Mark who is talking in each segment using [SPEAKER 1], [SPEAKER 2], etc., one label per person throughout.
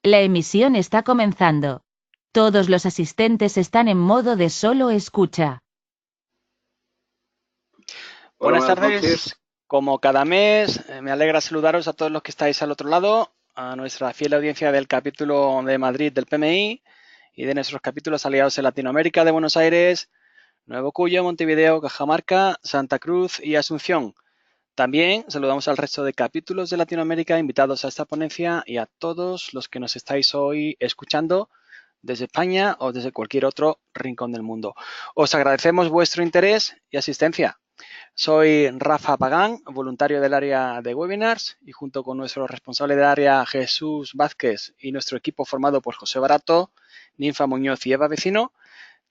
[SPEAKER 1] La emisión está comenzando. Todos los asistentes están en modo de solo escucha.
[SPEAKER 2] Hola,
[SPEAKER 3] Buenas
[SPEAKER 2] buenas
[SPEAKER 3] tardes.
[SPEAKER 2] noches.
[SPEAKER 3] Como cada mes, me alegra saludaros a todos los que estáis al otro lado, a nuestra fiel audiencia del capítulo de Madrid del PMI y de nuestros capítulos aliados en Latinoamérica de Buenos Aires, Nuevo Cuyo, Montevideo, Cajamarca, Santa Cruz y Asunción. También saludamos al resto de capítulos de Latinoamérica invitados a esta ponencia y a todos los que nos estáis hoy escuchando desde España o desde cualquier otro rincón del mundo. Os agradecemos vuestro interés y asistencia. Soy Rafa Pagán, voluntario del área de webinars, y junto con nuestro responsable de área, Jesús Vázquez, y nuestro equipo formado por José Barato, Ninfa Muñoz y Eva Vecino,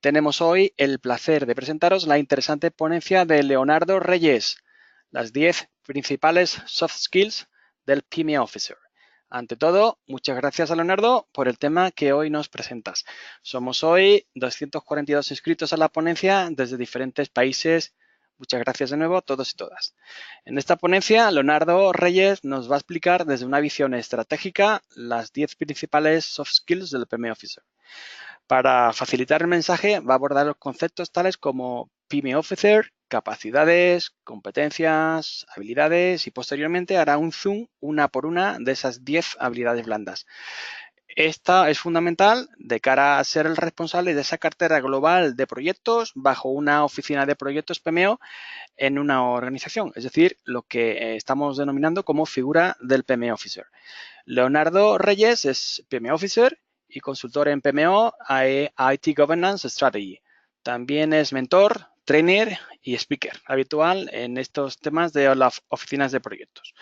[SPEAKER 3] tenemos hoy el placer de presentaros la interesante ponencia de Leonardo Reyes, las 10 principales soft skills del PMI Officer. Ante todo, muchas gracias a Leonardo por el tema que hoy nos presentas. Somos hoy 242 inscritos a la ponencia desde diferentes países. Muchas gracias de nuevo a todos y todas. En esta ponencia, Leonardo Reyes nos va a explicar desde una visión estratégica las 10 principales soft skills del PMI Officer. Para facilitar el mensaje, va a abordar los conceptos tales como PMI Officer, capacidades, competencias, habilidades y posteriormente hará un zoom una por una de esas 10 habilidades blandas. Esta es fundamental de cara a ser el responsable de esa cartera global de proyectos bajo una oficina de proyectos PMO en una organización, es decir, lo que estamos denominando como figura del PMO Officer. Leonardo Reyes es PMO Officer y consultor en PMO IT Governance Strategy. También es mentor, trainer y speaker habitual en estos temas de las oficinas de proyectos.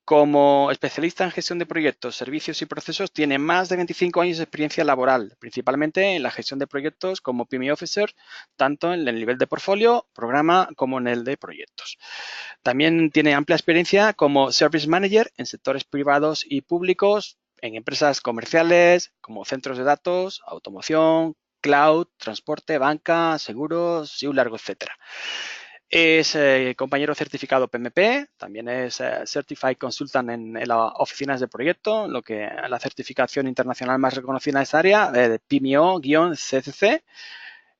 [SPEAKER 3] Como especialista en gestión de proyectos, servicios y procesos, tiene más de 25 años de experiencia laboral, principalmente en la gestión de proyectos como PMI Officer, tanto en el nivel de portfolio, programa, como en el de proyectos. También tiene amplia experiencia como Service Manager en sectores privados y públicos, en empresas comerciales como centros de datos, automoción, cloud, transporte, banca, seguros y un largo etcétera. Es compañero certificado PMP, también es Certified Consultant en las oficinas de proyecto, lo que la certificación internacional más reconocida en esta área, PMO-CCC.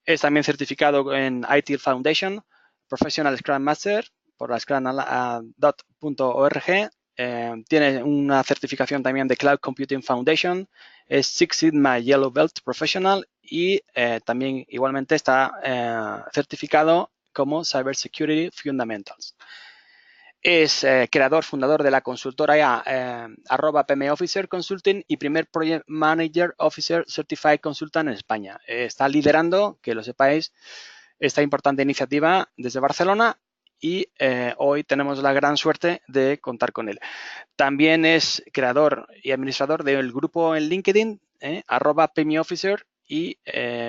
[SPEAKER 3] Es también certificado en IT Foundation, Professional Scrum Master por la Scrum.org. Tiene una certificación también de Cloud Computing Foundation, es Six Sigma Yellow Belt Professional y también igualmente está certificado como Cybersecurity Fundamentals. Es creador, fundador de la consultora @PMI Officer Consulting y primer Project Manager Officer Certified Consultant en España. Está liderando, que lo sepáis, esta importante iniciativa desde Barcelona y hoy tenemos la gran suerte de contar con él. También es creador y administrador del grupo en LinkedIn, @PMI Officer, y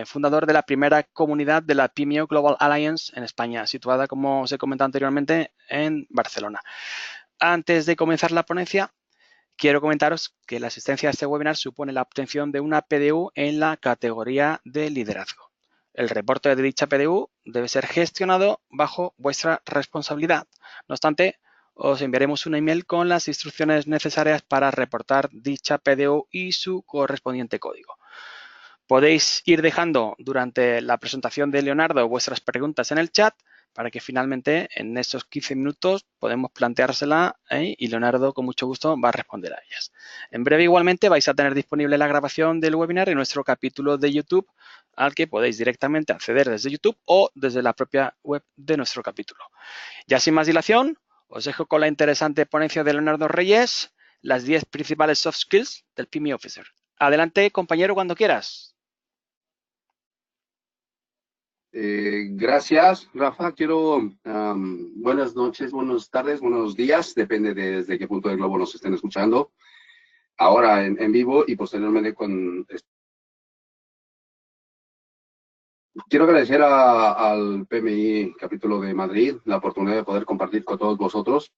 [SPEAKER 3] fundador de la primera comunidad de la PMO Global Alliance en España, situada, como os he comentado anteriormente, en Barcelona. Antes de comenzar la ponencia, quiero comentaros que la asistencia a este webinar supone la obtención de una PDU en la categoría de liderazgo. El reporte de dicha PDU debe ser gestionado bajo vuestra responsabilidad. No obstante, os enviaremos un email con las instrucciones necesarias para reportar dicha PDU y su correspondiente código. Podéis ir dejando durante la presentación de Leonardo vuestras preguntas en el chat para que finalmente en estos 15 minutos podemos planteársela y Leonardo con mucho gusto va a responder a ellas. En breve igualmente vais a tener disponible la grabación del webinar en nuestro capítulo de YouTube al que podéis directamente acceder desde YouTube o desde la propia web de nuestro capítulo. Ya sin más dilación, os dejo con la interesante ponencia de Leonardo Reyes, las 10 principales soft skills del PMI Officer. Adelante, compañero, cuando quieras.
[SPEAKER 2] Gracias, Rafa. Buenas noches, buenas tardes, buenos días, depende de desde qué punto del globo nos estén escuchando. Ahora en vivo y posteriormente Quiero agradecer al PMI Capítulo de Madrid la oportunidad de poder compartir con todos vosotros,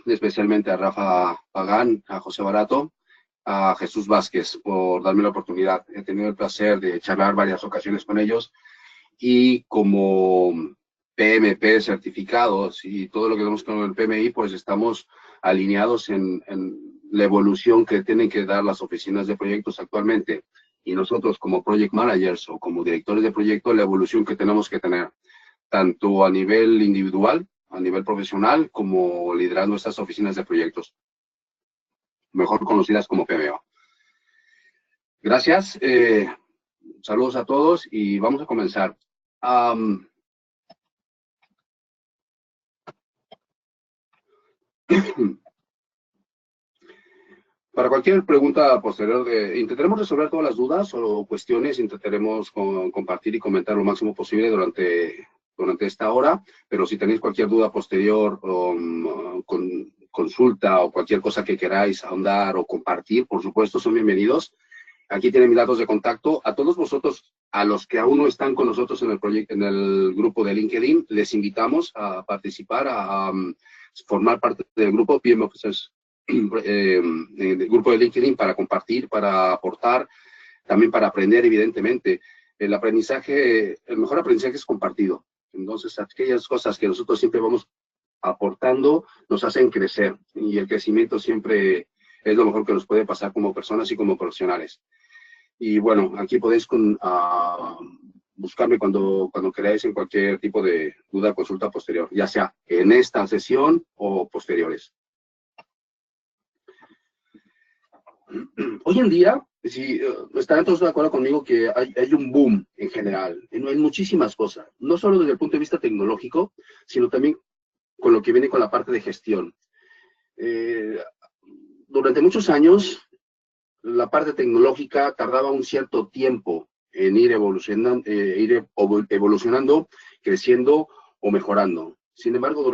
[SPEAKER 2] especialmente a Rafa Pagán, a José Barato, a Jesús Vázquez, por darme la oportunidad. He tenido el placer de charlar varias ocasiones con ellos y como PMP certificados y todo lo que vemos con el PMI, pues estamos alineados en la evolución que tienen que dar las oficinas de proyectos actualmente y nosotros como project managers o como directores de proyecto, la evolución que tenemos que tener, tanto a nivel individual, a nivel profesional, como liderando estas oficinas de proyectos, mejor conocidas como PMO. Gracias, saludos a todos y vamos a comenzar. Para cualquier pregunta posterior, intentaremos resolver todas las dudas o cuestiones, intentaremos compartir y comentar lo máximo posible durante esta hora, pero si tenéis cualquier duda posterior o consulta o cualquier cosa que queráis ahondar o compartir, por supuesto, son bienvenidos. Aquí tienen mis datos de contacto. A todos vosotros, a los que aún no están con nosotros en el proyecto, en el grupo de LinkedIn, les invitamos a participar, a formar parte del grupo PM Officers, del grupo de LinkedIn, para compartir, para aportar, también para aprender, evidentemente. El mejor aprendizaje es compartido. Entonces, aquellas cosas que nosotros siempre vamos aportando nos hacen crecer, y el crecimiento siempre es lo mejor que nos puede pasar como personas y como profesionales. Y bueno, aquí podéis buscarme cuando queráis en cualquier tipo de duda o consulta posterior, ya sea en esta sesión o posteriores. Hoy en día, si estarán todos de acuerdo conmigo que hay un boom en general, en muchísimas cosas, no solo desde el punto de vista tecnológico, sino también con lo que viene con la parte de gestión. Durante muchos años, la parte tecnológica tardaba un cierto tiempo en ir evolucionando, creciendo o mejorando. Sin embargo,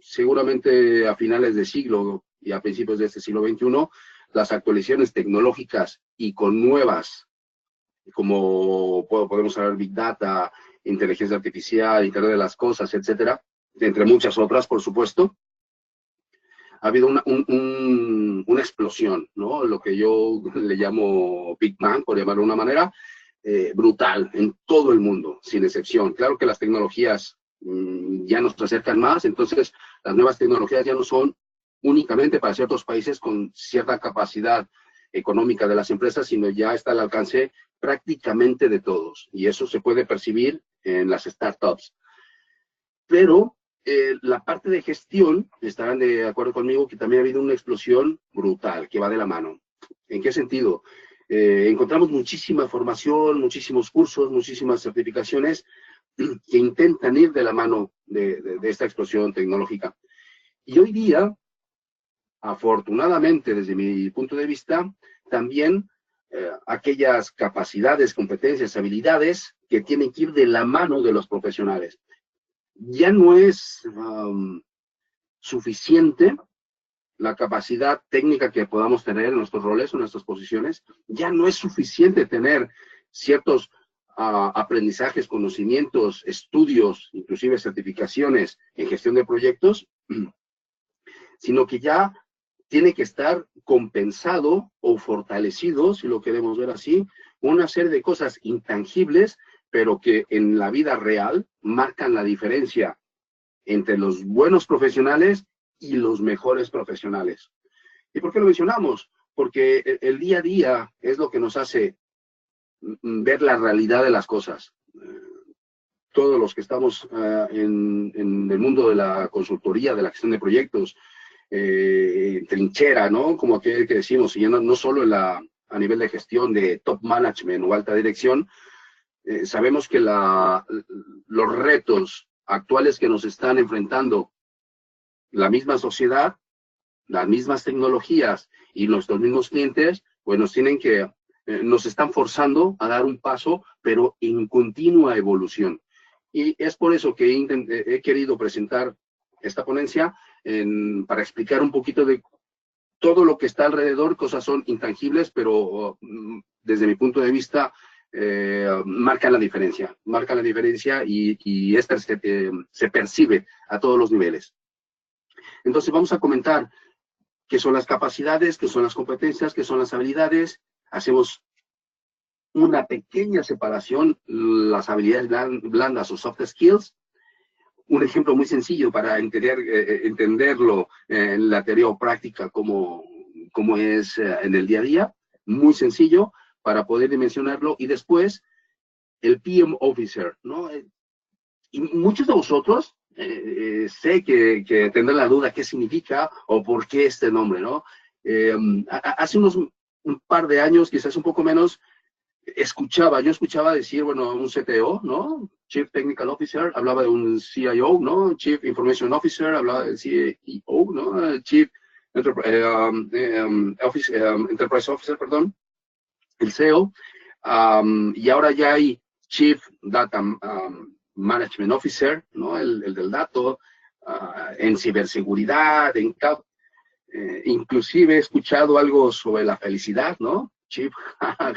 [SPEAKER 2] seguramente a finales de siglo y a principios de este siglo XXI, las actualizaciones tecnológicas y con nuevas, como podemos hablar Big Data, inteligencia artificial, Internet de las Cosas, etcétera, entre muchas otras, por supuesto, ha habido una explosión, ¿no? Lo que yo le llamo Big Bang, por llamarlo de una manera, brutal en todo el mundo, sin excepción. Claro que las tecnologías ya nos acercan más, entonces las nuevas tecnologías ya no son únicamente para ciertos países con cierta capacidad económica de las empresas, sino ya está al alcance prácticamente de todos. Y eso se puede percibir en las startups. Pero la parte de gestión, estarán de acuerdo conmigo que también ha habido una explosión brutal que va de la mano. ¿En qué sentido? Encontramos muchísima formación, muchísimos cursos, muchísimas certificaciones que intentan ir de la mano de esta explosión tecnológica. Y hoy día, afortunadamente, desde mi punto de vista, también aquellas capacidades, competencias, habilidades que tienen que ir de la mano de los profesionales. Ya no es suficiente la capacidad técnica que podamos tener en nuestros roles o en nuestras posiciones. Ya no es suficiente tener ciertos aprendizajes, conocimientos, estudios, inclusive certificaciones en gestión de proyectos, sino que ya tiene que estar compensado o fortalecido, si lo queremos ver así, una serie de cosas intangibles, pero que en la vida real marcan la diferencia entre los buenos profesionales y los mejores profesionales. ¿Y por qué lo mencionamos? Porque el día a día es lo que nos hace ver la realidad de las cosas. Todos los que estamos en el mundo de la consultoría, de la gestión de proyectos, trinchera, ¿no? Como aquel que decimos, y no solo a nivel de gestión de top management o alta dirección, sabemos que los retos actuales que nos están enfrentando la misma sociedad, las mismas tecnologías y nuestros mismos clientes, pues nos están forzando a dar un paso, pero en continua evolución. Y es por eso que he querido presentar esta ponencia para explicar un poquito de todo lo que está alrededor. Cosas son intangibles, pero desde mi punto de vista marcan la diferencia. Marcan la diferencia y esta se percibe a todos los niveles. Entonces vamos a comentar qué son las capacidades, qué son las competencias, qué son las habilidades. Hacemos una pequeña separación, las habilidades blandas o soft skills. Un ejemplo muy sencillo para entenderlo en la teoría o práctica, cómo cómo es en el día a día, muy sencillo para poder dimensionarlo. Y después, el PM Officer, ¿no? Y muchos de vosotros sé que tendrán la duda qué significa o por qué este nombre, ¿no? Hace un par de años, quizás un poco menos, yo escuchaba decir, bueno, un CTO, ¿no? Chief Technical Officer, hablaba de un CIO, ¿no? Chief Information Officer, hablaba del CEO, ¿no? Chief Enterprise Officer, perdón, el CEO. Y ahora ya hay Chief Data Management Officer, ¿no? El del dato, en ciberseguridad, en cloud. Inclusive he escuchado algo sobre la felicidad, ¿no? Chief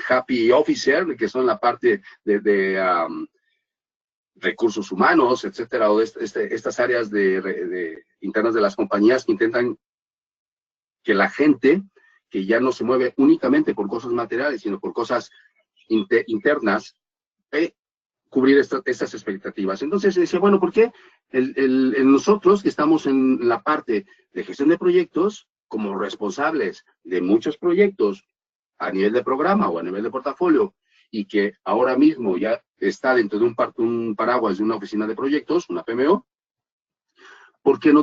[SPEAKER 2] Happy Officer, que son la parte de recursos humanos, etcétera, o estas áreas internas de las compañías que intentan que la gente, que ya no se mueve únicamente por cosas materiales, sino por cosas internas, cubrir estas expectativas. Entonces decía, bueno, ¿por qué nosotros que estamos en la parte de gestión de proyectos, como responsables de muchos proyectos a nivel de programa o a nivel de portafolio, y que ahora mismo ya está dentro de un paraguas de una oficina de proyectos, una PMO, ¿por qué no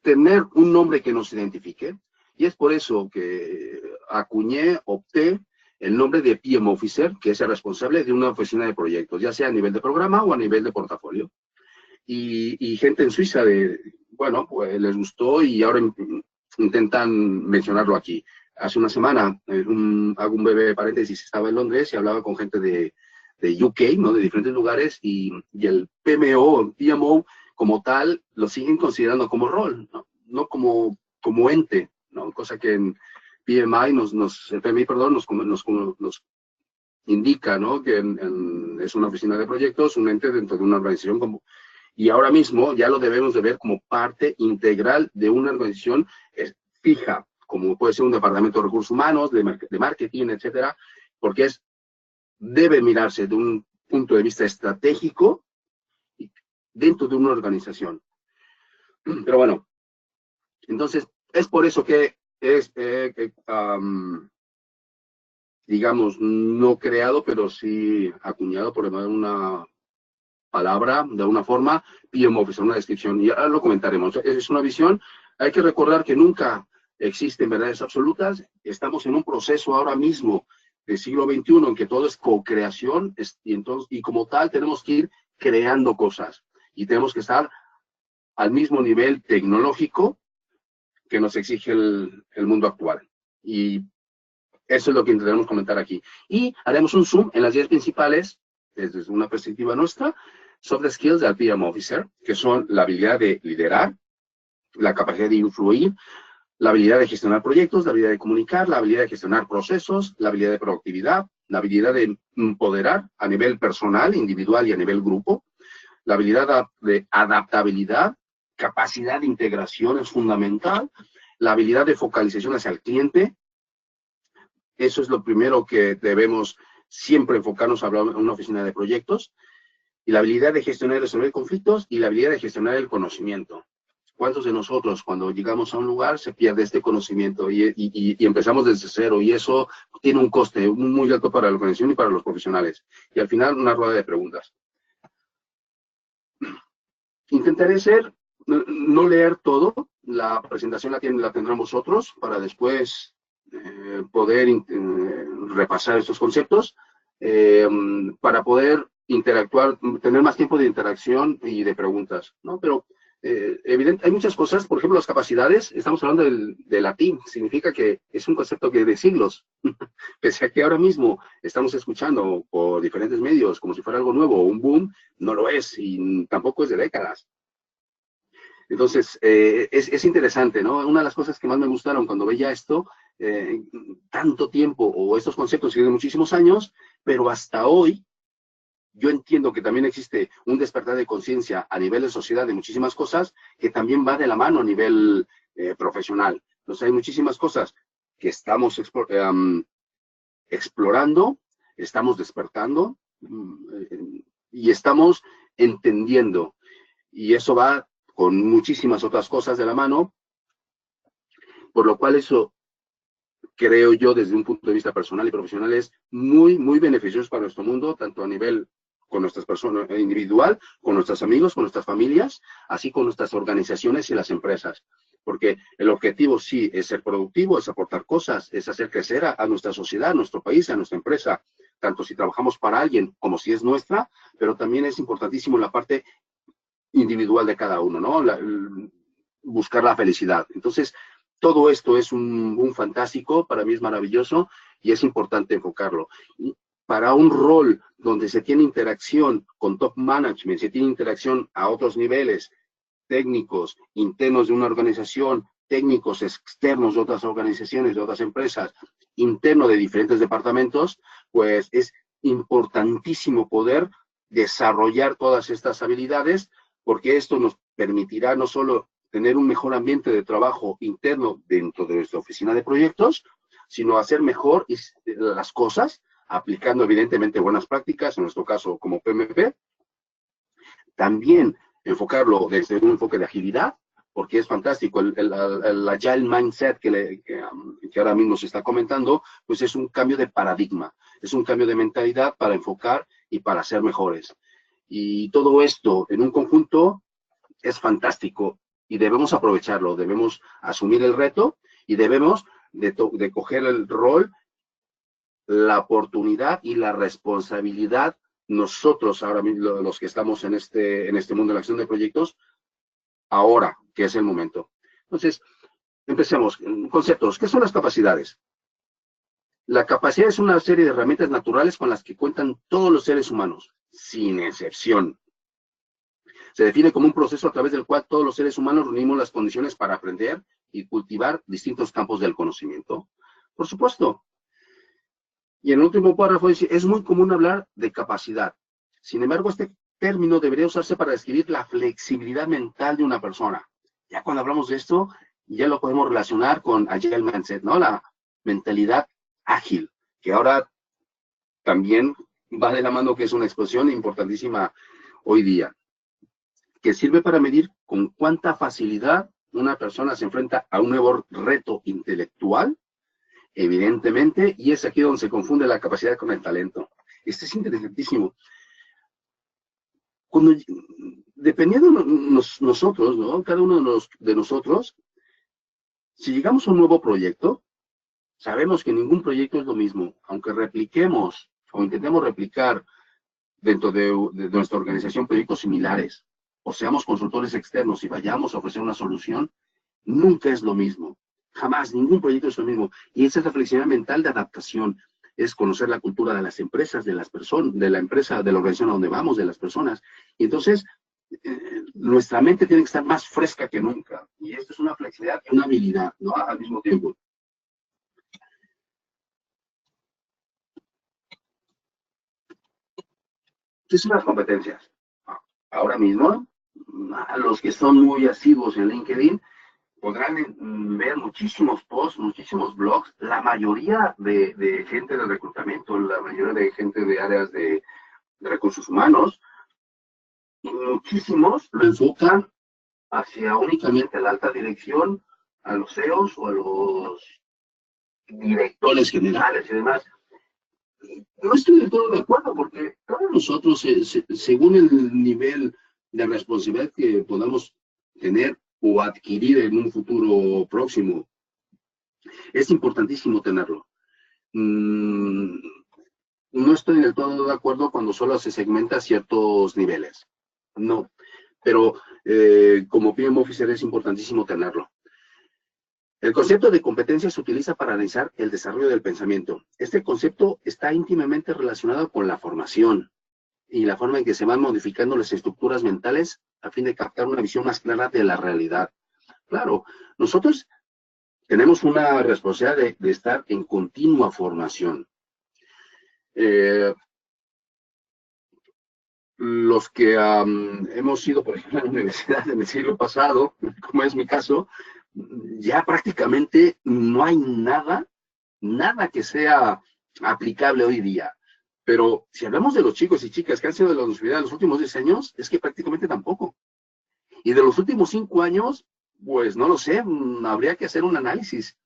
[SPEAKER 2] tener un nombre que nos identifique? Y es por eso que opté el nombre de PM Officer, que es el responsable de una oficina de proyectos, ya sea a nivel de programa o a nivel de portafolio. Y gente en Suiza, bueno, pues les gustó y ahora intentan mencionarlo aquí. Hace una semana, hago un breve paréntesis, estaba en Londres y hablaba con gente de UK, ¿no? De diferentes lugares, y el PMO, PMO, como tal, lo siguen considerando como rol, no como ente, ¿no? Cosa que en PMI el PMI, perdón, nos indica, ¿no? Que es una oficina de proyectos, un ente dentro de una organización y ahora mismo ya lo debemos de ver como parte integral de una organización fija, como puede ser un departamento de recursos humanos, de marketing, etcétera, porque debe mirarse de un punto de vista estratégico dentro de una organización. Pero bueno, entonces es por eso que digamos, no creado, pero sí acuñado, por una palabra, de una forma, PM Officer, una descripción, y ahora lo comentaremos. Es una visión. Hay que recordar que nunca existen verdades absolutas. Estamos en un proceso ahora mismo del siglo XXI en que todo es co-creación, y como tal tenemos que ir creando cosas y tenemos que estar al mismo nivel tecnológico que nos exige el mundo actual. Y eso es lo que intentaremos comentar aquí. Y haremos un zoom en las 10 principales, desde una perspectiva nuestra, soft skills del PM Officer, que son la habilidad de liderar, la capacidad de influir, la habilidad de gestionar proyectos, la habilidad de comunicar, la habilidad de gestionar procesos, la habilidad de proactividad, la habilidad de empoderar a nivel personal, individual y a nivel grupo, la habilidad de adaptabilidad, capacidad de integración es fundamental, la habilidad de focalización hacia el cliente. Eso es lo primero que debemos siempre enfocarnos a hablar en una oficina de proyectos. Y la habilidad de gestionar y resolver conflictos y la habilidad de gestionar el conocimiento. ¿Cuántos de nosotros cuando llegamos a un lugar se pierde este conocimiento y empezamos desde cero? Y eso tiene un coste muy alto para la organización y para los profesionales. Y al final una rueda de preguntas. Intentaré no leer todo. La presentación la tendrán vosotros para después poder repasar estos conceptos, para poder interactuar, tener más tiempo de interacción y de preguntas, ¿no? Pero hay muchas cosas, por ejemplo, las capacidades, estamos hablando de latín, significa que es un concepto que de siglos, pese a que ahora mismo estamos escuchando por diferentes medios como si fuera algo nuevo o un boom, no lo es y tampoco es de décadas. Entonces, es interesante, ¿no? Una de las cosas que más me gustaron cuando veía esto, tanto tiempo, o estos conceptos tienen muchísimos años, pero hasta hoy, yo entiendo que también existe un despertar de conciencia a nivel de sociedad de muchísimas cosas que también va de la mano a nivel profesional. Entonces, hay muchísimas cosas que estamos explorando, estamos despertando y estamos entendiendo. Y eso va con muchísimas otras cosas de la mano. por lo cual eso, creo yo, desde un punto de vista personal y profesional, es muy, muy beneficioso para nuestro mundo, tanto a nivel con nuestras personas individual, con nuestros amigos, con nuestras familias, así con nuestras organizaciones y las empresas. Porque el objetivo sí es ser productivo, es aportar cosas, es hacer crecer a nuestra sociedad, a nuestro país, a nuestra empresa, tanto si trabajamos para alguien como si es nuestra, pero también es importantísimo la parte individual de cada uno, ¿no? Buscar la felicidad. Entonces, todo esto es un fantástico, para mí es maravilloso y es importante enfocarlo. Y para un rol donde se tiene interacción con top management, se tiene interacción a otros niveles, técnicos, internos de una organización, técnicos externos de otras organizaciones, de otras empresas, interno de diferentes departamentos, pues es importantísimo poder desarrollar todas estas habilidades, porque esto nos permitirá no solo tener un mejor ambiente de trabajo interno dentro de nuestra oficina de proyectos, sino hacer mejor las cosas, aplicando evidentemente buenas prácticas, en nuestro caso como PMP, también enfocarlo desde un enfoque de agilidad, porque es fantástico, el agile mindset que ahora mismo se está comentando, pues es un cambio de paradigma, es un cambio de mentalidad para enfocar y para ser mejores. Y todo esto en un conjunto es fantástico y debemos aprovecharlo, debemos asumir el reto y debemos de coger el rol, la oportunidad y la responsabilidad nosotros ahora mismo, los que estamos en este mundo de la acción de proyectos, ahora que es el momento. Entonces, empecemos. Conceptos. ¿Qué son las capacidades? La capacidad es una serie de herramientas naturales con las que cuentan todos los seres humanos, sin excepción. Se define como un proceso a través del cual todos los seres humanos reunimos las condiciones para aprender y cultivar distintos campos del conocimiento. Por supuesto. Y en el último párrafo dice, es muy común hablar de capacidad. Sin embargo, este término debería usarse para describir la flexibilidad mental de una persona. Ya cuando hablamos de esto, ya lo podemos relacionar con Agile Mindset, ¿no? La mentalidad ágil, que ahora también va de la mano, que es una expresión importantísima hoy día, que sirve para medir con cuánta facilidad una persona se enfrenta a un nuevo reto intelectual, evidentemente, y es aquí donde se confunde la capacidad con el talento. Esto es interesantísimo. Cuando, dependiendo de nosotros, ¿no? Cada uno de nosotros, si llegamos a un nuevo proyecto, sabemos que ningún proyecto es lo mismo. Aunque repliquemos o intentemos replicar dentro de nuestra organización proyectos similares, o seamos consultores externos y vayamos a ofrecer una solución, nunca es lo mismo. Jamás, ningún proyecto es lo mismo. Y esa es la flexibilidad mental de adaptación. Es conocer la cultura de las empresas, de las personas, de la empresa, de la organización a donde vamos, de las personas. Y entonces, nuestra mente tiene que estar más fresca que nunca. Y esto es una flexibilidad y una habilidad, ¿no? Al mismo tiempo. ¿Qué son las competencias? Ahora mismo, a los que son muy asiduos en LinkedIn, podrán ver muchísimos posts, muchísimos blogs, la mayoría de gente de reclutamiento, la mayoría de gente de áreas de recursos humanos, y muchísimos lo enfocan hacia únicamente la alta dirección, a los CEOs o a los directores generales y demás. No estoy del todo de acuerdo, porque todos nosotros, según el nivel de responsabilidad que podamos tener o adquirir en un futuro próximo, es importantísimo tenerlo. No estoy del todo de acuerdo cuando solo se segmenta ciertos niveles. No, pero como PM Officer es importantísimo tenerlo. El concepto de competencia se utiliza para analizar el desarrollo del pensamiento. Este concepto está íntimamente relacionado con la formación y la forma en que se van modificando las estructuras mentales a fin de captar una visión más clara de la realidad. Claro, nosotros tenemos una responsabilidad de estar en continua formación. Los que hemos ido, por ejemplo, a la universidad en el siglo pasado, como es mi caso, ya prácticamente no hay nada que sea aplicable hoy día. Pero si hablamos de los chicos y chicas que han sido de la universidad en los últimos 10 años, es que prácticamente tampoco. Y de los últimos 5 años, Pues no lo sé, habría que hacer un análisis.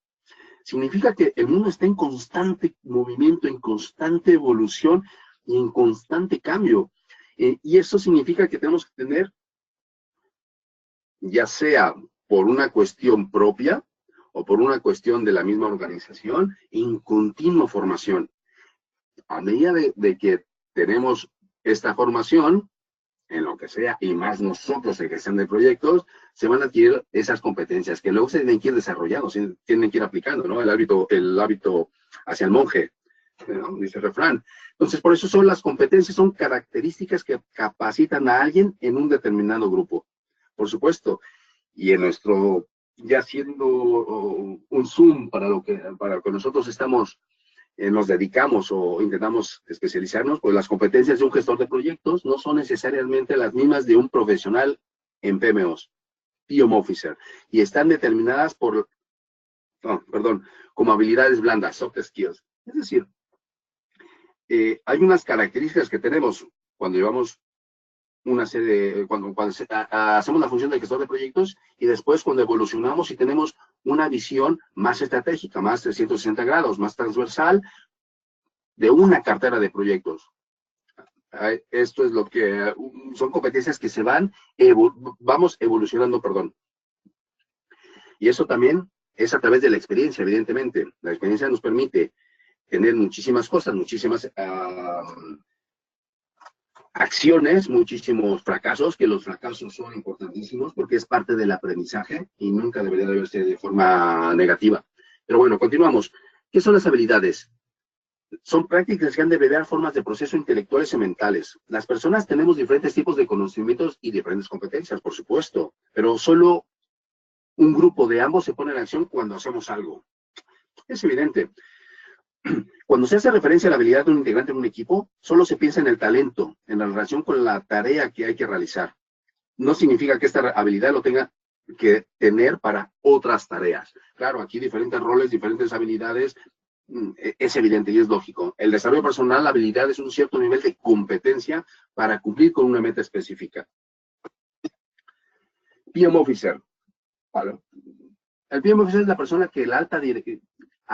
[SPEAKER 2] Significa que el mundo está en constante movimiento, en constante evolución y en constante cambio. Y eso significa que tenemos que tener, ya sea por una cuestión propia o por una cuestión de la misma organización, en continua formación. A medida de que tenemos esta formación, en lo que sea, y más nosotros en gestión de proyectos, se van a adquirir esas competencias que luego se tienen que ir desarrollando, se tienen que ir aplicando, ¿no? El hábito hacia el monje, ¿no? Dice el refrán. Entonces, por eso son las competencias, son características que capacitan a alguien en un determinado grupo. Por supuesto, y en nuestro, ya siendo un Zoom para lo que nosotros estamos nos dedicamos o intentamos especializarnos, pues las competencias de un gestor de proyectos no son necesariamente las mismas de un profesional en PMOs, PM Officer, y están determinadas por, como habilidades blandas, soft skills. Es decir, hay unas características que tenemos cuando llevamos una serie, cuando hacemos la función de gestor de proyectos y después cuando evolucionamos y tenemos una visión más estratégica, más 360 grados, más transversal de una cartera de proyectos. Esto es lo que son competencias que se vamos evolucionando, perdón. Y eso también es a través de la experiencia, evidentemente. La experiencia nos permite tener muchísimas cosas, muchísimas acciones, muchísimos fracasos, que los fracasos son importantísimos porque es parte del aprendizaje y nunca debería de verse de forma negativa. Pero bueno, continuamos. ¿Qué son las habilidades? Son prácticas que han de beber formas de proceso intelectuales y mentales. Las personas tenemos diferentes tipos de conocimientos y diferentes competencias, por supuesto, pero solo un grupo de ambos se pone en acción cuando hacemos algo. Es evidente. Cuando se hace referencia a la habilidad de un integrante en un equipo, solo se piensa en el talento, en la relación con la tarea que hay que realizar. No significa que esta habilidad lo tenga que tener para otras tareas. Claro, aquí diferentes roles, diferentes habilidades, es evidente y es lógico. El desarrollo personal, la habilidad es un cierto nivel de competencia para cumplir con una meta específica. PM Officer. Vale. El PM Officer es la persona a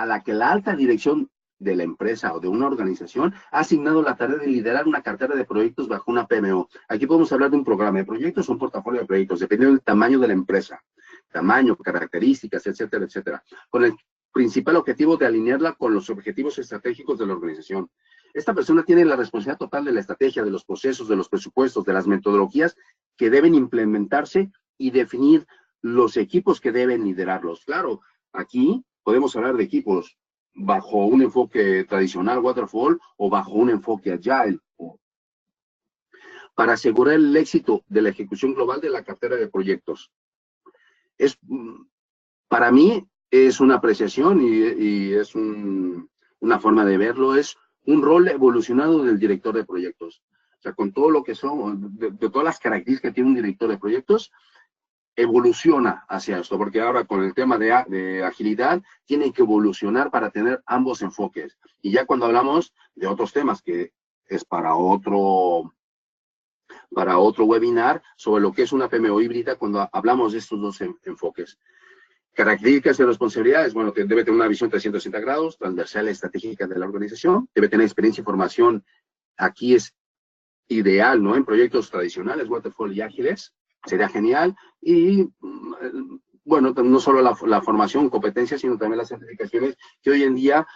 [SPEAKER 2] la que la alta dirección de la empresa o de una organización ha asignado la tarea de liderar una cartera de proyectos bajo una PMO. Aquí podemos hablar de un programa de proyectos o un portafolio de proyectos, dependiendo del tamaño de la empresa. Tamaño, características, etcétera, etcétera. Con el principal objetivo de alinearla con los objetivos estratégicos de la organización. Esta persona tiene la responsabilidad total de la estrategia, de los procesos, de los presupuestos, de las metodologías que deben implementarse y definir los equipos que deben liderarlos. Claro, aquí podemos hablar de equipos bajo un enfoque tradicional, waterfall, o bajo un enfoque agile, para asegurar el éxito de la ejecución global de la cartera de proyectos. Para mí, es una apreciación y es una forma de verlo, es un rol evolucionado del director de proyectos. O sea, con todo lo que son, de todas las características que tiene un director de proyectos, evoluciona hacia esto, porque ahora con el tema de agilidad, tiene que evolucionar para tener ambos enfoques. Y ya cuando hablamos de otros temas, que es para otro webinar, sobre lo que es una PMO híbrida, cuando hablamos de estos dos enfoques. Características y responsabilidades, bueno, debe tener una visión 360 grados, transversal y estratégica de la organización, debe tener experiencia y formación, aquí es ideal, ¿no? En proyectos tradicionales, waterfall y ágiles, sería genial, y bueno, no solo la formación, competencias, sino también las certificaciones que hoy en día,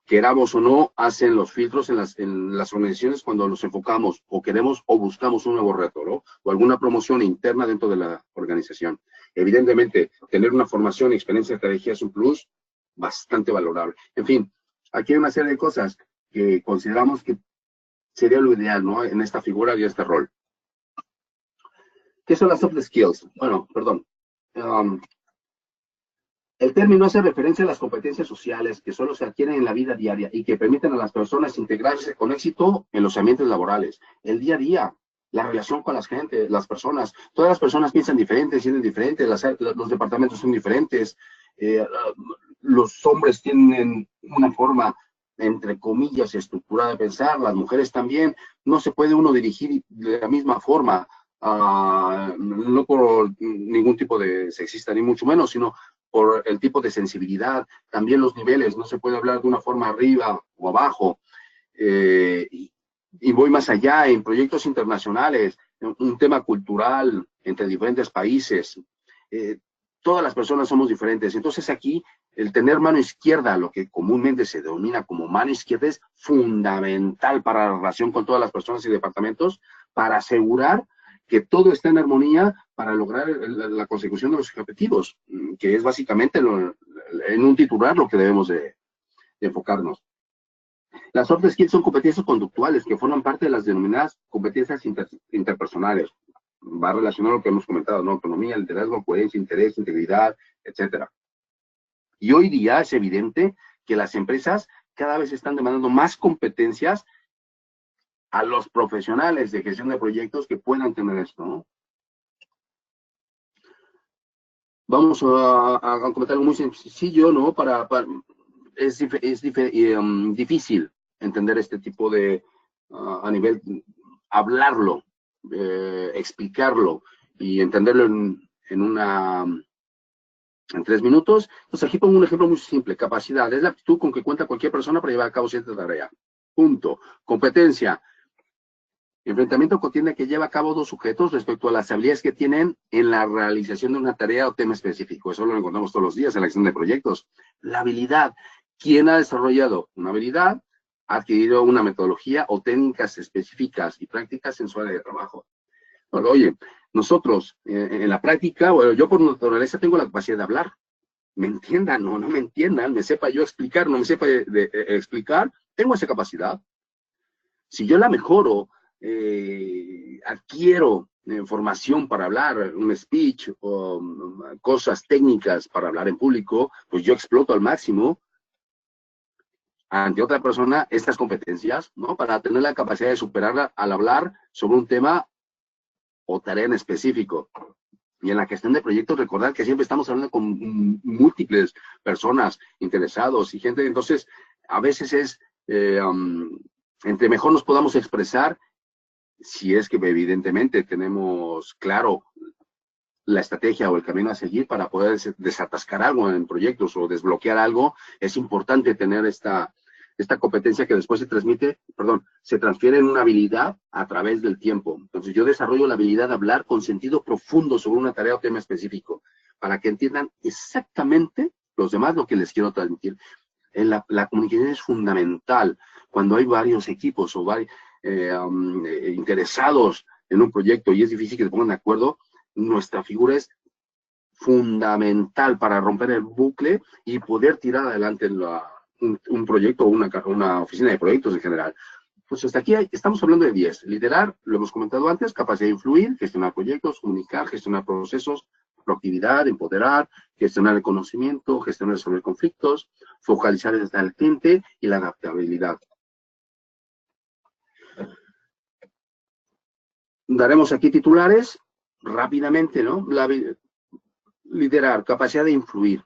[SPEAKER 2] queramos o no, hacen los filtros en las organizaciones cuando nos enfocamos o queremos o buscamos un nuevo reto, ¿no? O alguna promoción interna dentro de la organización. Evidentemente, tener una formación y experiencia de estrategia es un plus bastante valorable. En fin, aquí hay una serie de cosas que consideramos que sería lo ideal, ¿no? En esta figura y este rol. ¿Qué son las soft skills? Bueno, perdón. El término hace referencia a las competencias sociales que solo se adquieren en la vida diaria y que permiten a las personas integrarse con éxito en los ambientes laborales. El día a día, la relación con la gente, las personas. Todas las personas piensan diferentes, sienten diferentes, los departamentos son diferentes. Los hombres tienen una forma, entre comillas, estructurada de pensar, las mujeres también. No se puede uno dirigir de la misma forma no por ningún tipo de sexista, ni mucho menos, sino por el tipo de sensibilidad, también los niveles, no se puede hablar de una forma arriba o abajo, y voy más allá en proyectos internacionales, un tema cultural entre diferentes países. Todas las personas somos diferentes. Entonces aquí el tener mano izquierda, lo que comúnmente se denomina como mano izquierda, es fundamental para la relación con todas las personas y departamentos para asegurar que todo está en armonía para lograr la consecución de los objetivos, que es básicamente en un titular lo que debemos de enfocarnos. Las soft skills son competencias conductuales que forman parte de las denominadas competencias interpersonales. Va relacionado a lo que hemos comentado, ¿no? Autonomía, liderazgo, coherencia, interés, integridad, etcétera. Y hoy día es evidente que las empresas cada vez están demandando más competencias a los profesionales de gestión de proyectos que puedan tener esto, ¿no? Vamos a comentar algo muy sencillo, ¿no? Es difícil entender este tipo de, a nivel, hablarlo, explicarlo y entenderlo en 3 minutos. Entonces aquí pongo un ejemplo muy simple. Capacidad es la aptitud con que cuenta cualquier persona para llevar a cabo cierta tarea. Punto. Competencia. Enfrentamiento contiene que lleva a cabo dos sujetos respecto a las habilidades que tienen en la realización de una tarea o tema específico. Eso lo encontramos todos los días en la gestión de proyectos. La habilidad. ¿Quién ha desarrollado una habilidad? Ha adquirido una metodología o técnicas específicas y prácticas en su área de trabajo. Bueno, oye, nosotros en la práctica, bueno, yo por naturaleza tengo la capacidad de hablar. Me entiendan o no me entiendan, me sepa yo explicar, no me sepa explicar, tengo esa capacidad. Si yo la mejoro, adquiero formación para hablar, un speech o cosas técnicas para hablar en público, pues yo exploto al máximo ante otra persona estas competencias, ¿no? Para tener la capacidad de superarla al hablar sobre un tema o tarea en específico. Y en la gestión de proyectos, recordar que siempre estamos hablando con múltiples personas interesados y gente, entonces a veces es, entre mejor nos podamos expresar, si es que evidentemente tenemos claro la estrategia o el camino a seguir para poder desatascar algo en proyectos o desbloquear algo, es importante tener esta competencia que después se transfiere en una habilidad a través del tiempo. Entonces yo desarrollo la habilidad de hablar con sentido profundo sobre una tarea o tema específico, para que entiendan exactamente los demás lo que les quiero transmitir. La comunicación es fundamental cuando hay varios equipos o varios interesados en un proyecto y es difícil que se pongan de acuerdo. Nuestra figura es fundamental para romper el bucle y poder tirar adelante un proyecto o una oficina de proyectos en general. Pues hasta aquí estamos hablando de 10. Liderar, lo hemos comentado antes, capacidad de influir, gestionar proyectos, comunicar, gestionar procesos, proactividad, empoderar, gestionar el conocimiento, gestionar y resolver conflictos, focalizar desde el cliente y la adaptabilidad. Daremos aquí titulares rápidamente, ¿no? Liderar, capacidad de influir.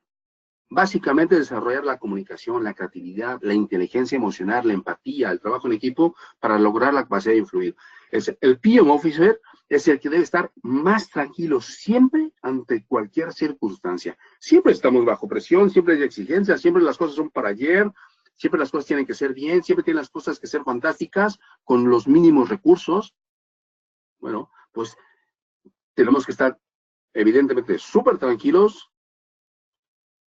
[SPEAKER 2] Básicamente desarrollar la comunicación, la creatividad, la inteligencia emocional, la empatía, el trabajo en equipo para lograr la capacidad de influir. El PM Officer es el que debe estar más tranquilo siempre ante cualquier circunstancia. Siempre estamos bajo presión, siempre hay exigencias, siempre las cosas son para ayer, siempre las cosas tienen que ser bien, siempre tienen las cosas que ser fantásticas con los mínimos recursos. Bueno, pues tenemos que estar evidentemente súper tranquilos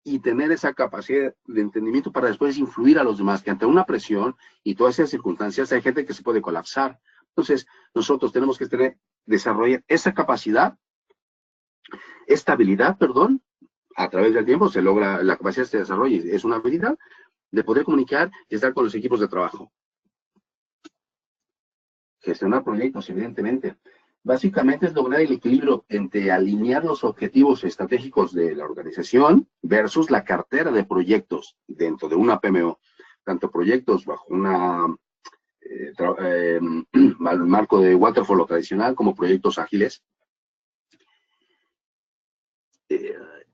[SPEAKER 2] y tener esa capacidad de entendimiento para después influir a los demás, que ante una presión y todas esas circunstancias hay gente que se puede colapsar. Entonces, nosotros tenemos que desarrollar esa capacidad, esta habilidad, a través del tiempo se logra, la capacidad se desarrolla, es una habilidad de poder comunicar y estar con los equipos de trabajo. Gestionar proyectos, evidentemente. Básicamente es lograr el equilibrio entre alinear los objetivos estratégicos de la organización versus la cartera de proyectos dentro de una PMO. Tanto proyectos bajo al marco de waterfall o tradicional como proyectos ágiles.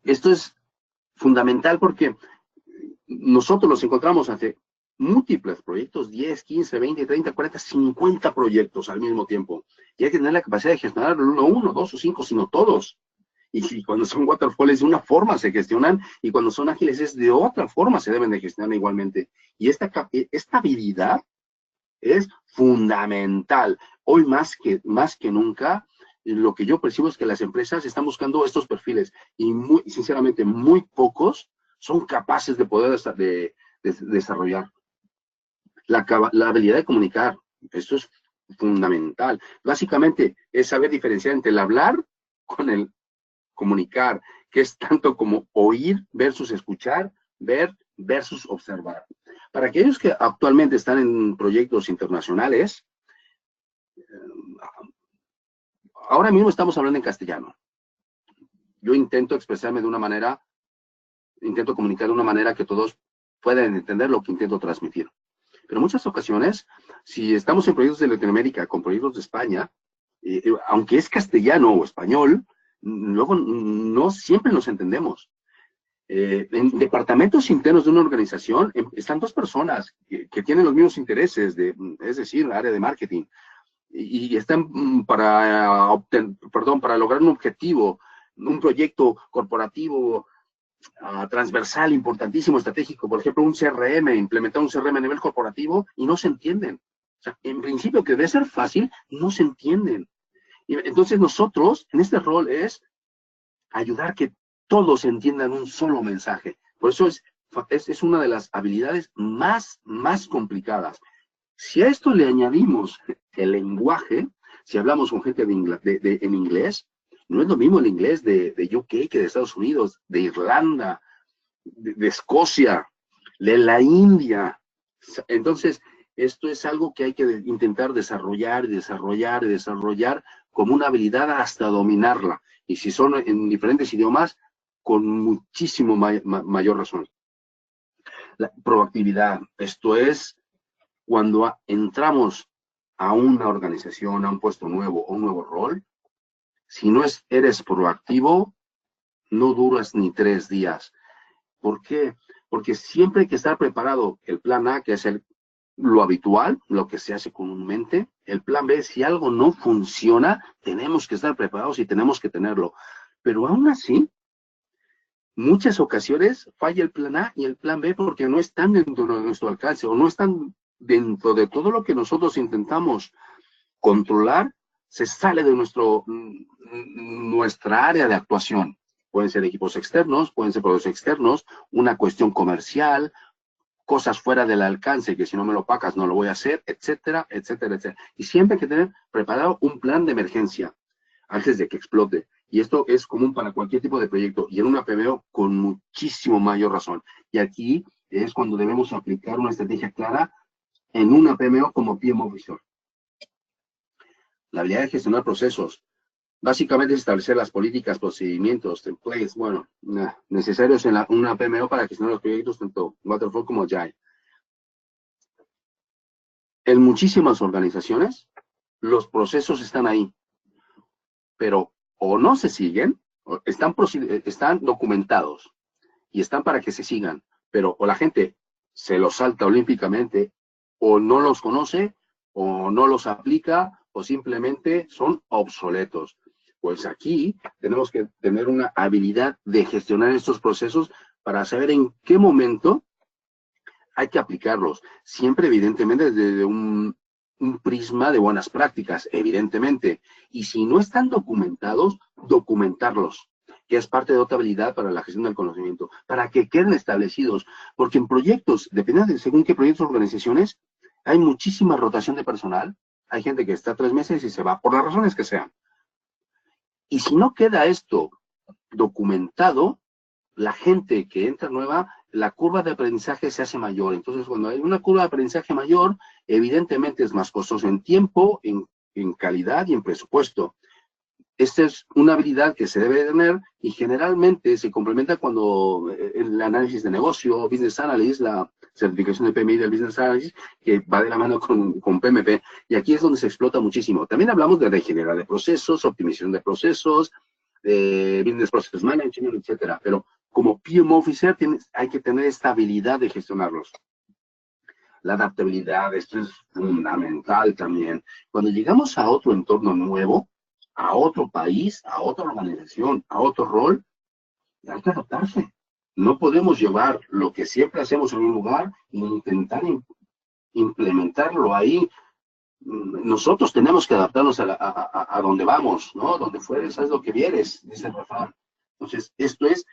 [SPEAKER 2] Esto es fundamental porque nosotros nos encontramos ante múltiples proyectos, 10, 15, 20, 30, 40, 50 proyectos al mismo tiempo. Y hay que tener la capacidad de gestionar no uno, dos o cinco, sino todos. Y cuando son waterfalls de una forma se gestionan, y cuando son ágiles es de otra forma se deben de gestionar igualmente. Y esta habilidad es fundamental. Hoy más que nunca, lo que yo percibo es que las empresas están buscando estos perfiles y sinceramente muy pocos son capaces de poder desarrollar. La habilidad de comunicar, esto es fundamental. Básicamente es saber diferenciar entre el hablar con el comunicar, que es tanto como oír versus escuchar, ver versus observar. Para aquellos que actualmente están en proyectos internacionales, ahora mismo estamos hablando en castellano. Yo intento expresarme de una manera, intento comunicar de una manera que todos puedan entender lo que intento transmitir. Pero en muchas ocasiones, si estamos en proyectos de Latinoamérica con proyectos de España, aunque es castellano o español, luego no siempre nos entendemos. En departamentos internos de una organización están dos personas que tienen los mismos intereses, es decir, área de marketing, y están para lograr un objetivo, un proyecto corporativo transversal, importantísimo, estratégico, por ejemplo, un CRM, implementar un CRM a nivel corporativo, y no se entienden. O sea, en principio, que debe ser fácil, no se entienden. Y entonces nosotros, en este rol, es ayudar que todos entiendan un solo mensaje. Por eso es una de las habilidades más complicadas. Si a esto le añadimos el lenguaje, si hablamos con gente en inglés, no es lo mismo el inglés de UK que de Estados Unidos, de Irlanda, de Escocia, de la India. Entonces, esto es algo que hay que intentar desarrollar como una habilidad hasta dominarla. Y si son en diferentes idiomas, con muchísimo mayor razón. La proactividad, esto es cuando entramos a una organización, a un puesto nuevo o un nuevo rol, si no eres proactivo, no duras ni 3 días. ¿Por qué? Porque siempre hay que estar preparado. El plan A, que es lo habitual, lo que se hace comúnmente. El plan B, si algo no funciona, tenemos que estar preparados y tenemos que tenerlo. Pero aún así, muchas ocasiones falla el plan A y el plan B porque no están dentro de nuestro alcance o no están dentro de todo lo que nosotros intentamos controlar, se sale de nuestra área de actuación. Pueden ser equipos externos, pueden ser proyectos externos, una cuestión comercial, cosas fuera del alcance que si no me lo pagas no lo voy a hacer, etcétera, etcétera, etcétera. Y siempre hay que tener preparado un plan de emergencia antes de que explote. Y esto es común para cualquier tipo de proyecto y en una PMO con muchísimo mayor razón. Y aquí es cuando debemos aplicar una estrategia clara en una PMO como PMO Officer. La habilidad de gestionar procesos. Básicamente es establecer las políticas, procedimientos, templates, bueno, necesarios en una PMO para gestionar los proyectos tanto Waterfall como Agile. En muchísimas organizaciones, los procesos están ahí, pero o no se siguen, o están documentados y están para que se sigan, pero o la gente se los salta olímpicamente, o no los conoce, o no los aplica, o simplemente son obsoletos. Pues aquí tenemos que tener una habilidad de gestionar estos procesos para saber en qué momento hay que aplicarlos. Siempre, evidentemente, desde un prisma de buenas prácticas, evidentemente. Y si no están documentados, documentarlos, que es parte de otra habilidad para la gestión del conocimiento, para que queden establecidos. Porque en proyectos, dependiendo de según qué proyectos o organizaciones, hay muchísima rotación de personal. Hay gente que está 3 meses y se va, por las razones que sean. Y si no queda esto documentado, la gente que entra nueva, la curva de aprendizaje se hace mayor. Entonces, cuando hay una curva de aprendizaje mayor, evidentemente es más costoso en tiempo, en calidad y en presupuesto. Esta es una habilidad que se debe tener y generalmente se complementa cuando el análisis de negocio, Business Analyst, la certificación de PMI del Business Analyst, que va de la mano con PMP, y aquí es donde se explota muchísimo. También hablamos de regenerar de procesos, optimización de procesos, Business Process Management, etcétera, pero como PM Officer hay que tener esta habilidad de gestionarlos. La adaptabilidad, esto es fundamental también. Cuando llegamos a otro entorno nuevo, a otro país, a otra organización, a otro rol, hay que adaptarse. No podemos llevar lo que siempre hacemos en un lugar e intentar implementarlo ahí. Nosotros tenemos que adaptarnos a donde vamos, ¿no? Donde fueres, haz lo que vieres, dice el refrán. Entonces, esto es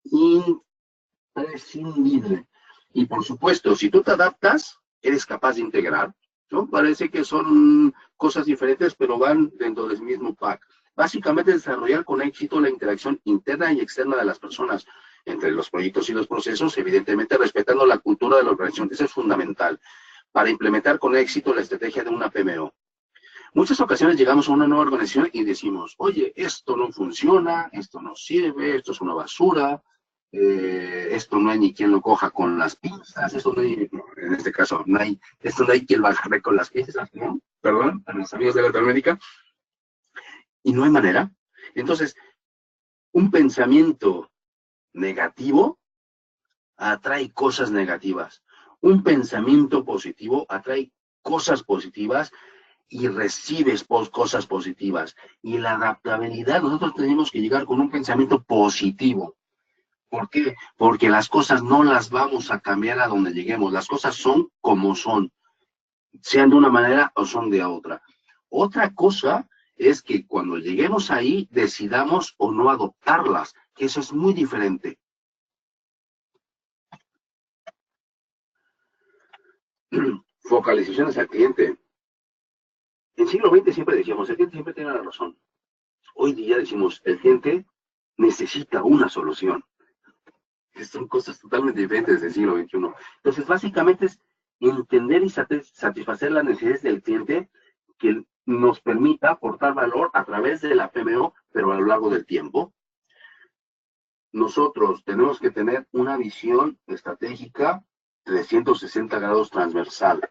[SPEAKER 2] imprescindible. Y por supuesto, si tú te adaptas, eres capaz de integrar, ¿no? Parece que son cosas diferentes, pero van dentro del mismo pack. Básicamente, desarrollar con éxito la interacción interna y externa de las personas entre los proyectos y los procesos, evidentemente respetando la cultura de la organización. Eso es fundamental para implementar con éxito la estrategia de una PMO. Muchas ocasiones llegamos a una nueva organización y decimos, oye, esto no funciona, esto no sirve, esto es una basura, esto no hay ni quien lo coja con las pinzas, esto no hay, en este caso, esto no hay quien lo agarre con las pinzas, ¿no? Perdón, a los amigos de Latinoamérica, y no hay manera. Entonces, un pensamiento negativo atrae cosas negativas. Un pensamiento positivo atrae cosas positivas y recibes cosas positivas. Y la adaptabilidad, nosotros tenemos que llegar con un pensamiento positivo. ¿Por qué? Porque las cosas no las vamos a cambiar a donde lleguemos. Las cosas son como son, sean de una manera o son de otra. Otra cosa es que cuando lleguemos ahí decidamos o no adoptarlas, que eso es muy diferente. Focalizaciones al cliente. En siglo XX siempre decíamos, el cliente siempre tiene la razón. Hoy día decimos, el cliente necesita una solución. Son cosas totalmente diferentes del siglo XXI. Entonces, básicamente es entender y satisfacer las necesidades del cliente que nos permita aportar valor a través de la PMO, pero a lo largo del tiempo. Nosotros tenemos que tener una visión estratégica 360 grados transversal,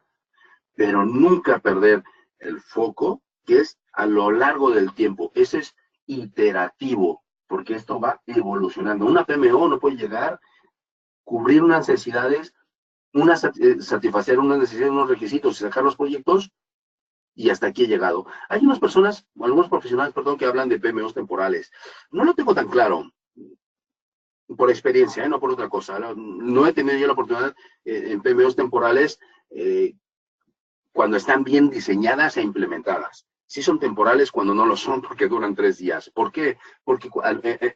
[SPEAKER 2] pero nunca perder el foco, que es a lo largo del tiempo. Ese es iterativo, porque esto va evolucionando. Una PMO no puede llegar, cubrir unas necesidades, satisfacer unas necesidades, unos requisitos y sacar los proyectos, y hasta aquí he llegado. Hay unas personas, algunos profesionales, perdón, que hablan de PMOs temporales. No lo tengo tan claro, por experiencia, no por otra cosa. No he tenido yo la oportunidad en PMOs temporales cuando están bien diseñadas e implementadas. Sí son temporales cuando no lo son porque duran 3 días. ¿Por qué? Porque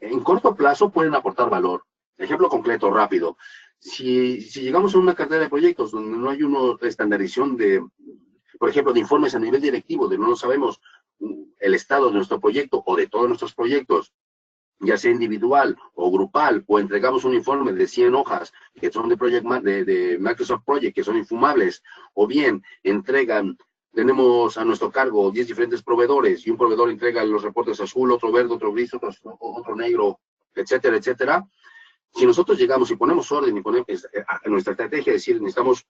[SPEAKER 2] en corto plazo pueden aportar valor. Ejemplo concreto, rápido. Si llegamos a una cartera de proyectos donde no hay una estandarización de, por ejemplo, de informes a nivel directivo, de no sabemos el estado de nuestro proyecto o de todos nuestros proyectos, ya sea individual o grupal, o entregamos un informe de 100 hojas que son de Microsoft Project, que son infumables, o bien tenemos a nuestro cargo 10 diferentes proveedores y un proveedor entrega los reportes azul, otro verde, otro gris, otro negro, etcétera, etcétera. Si nosotros llegamos y ponemos orden y ponemos a nuestra estrategia, es decir, necesitamos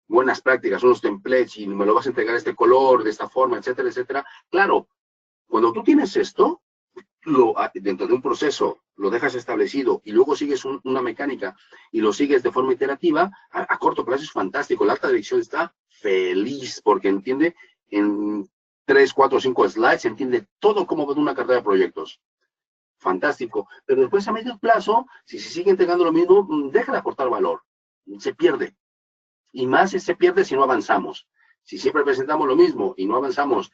[SPEAKER 2] buenas prácticas, unos templates y me lo vas a entregar este color, de esta forma, etcétera, etcétera. Claro, cuando tú tienes esto, dentro de un proceso lo dejas establecido y luego sigues una mecánica y lo sigues de forma iterativa, a corto plazo es fantástico. La alta dirección está feliz porque entiende en 3, 4, 5 slides, entiende todo cómo va una cartera de proyectos. Fantástico. Pero después a medio plazo, si se sigue entregando lo mismo, deja de aportar valor. Se pierde. Y más se pierde si no avanzamos. Si siempre presentamos lo mismo y no avanzamos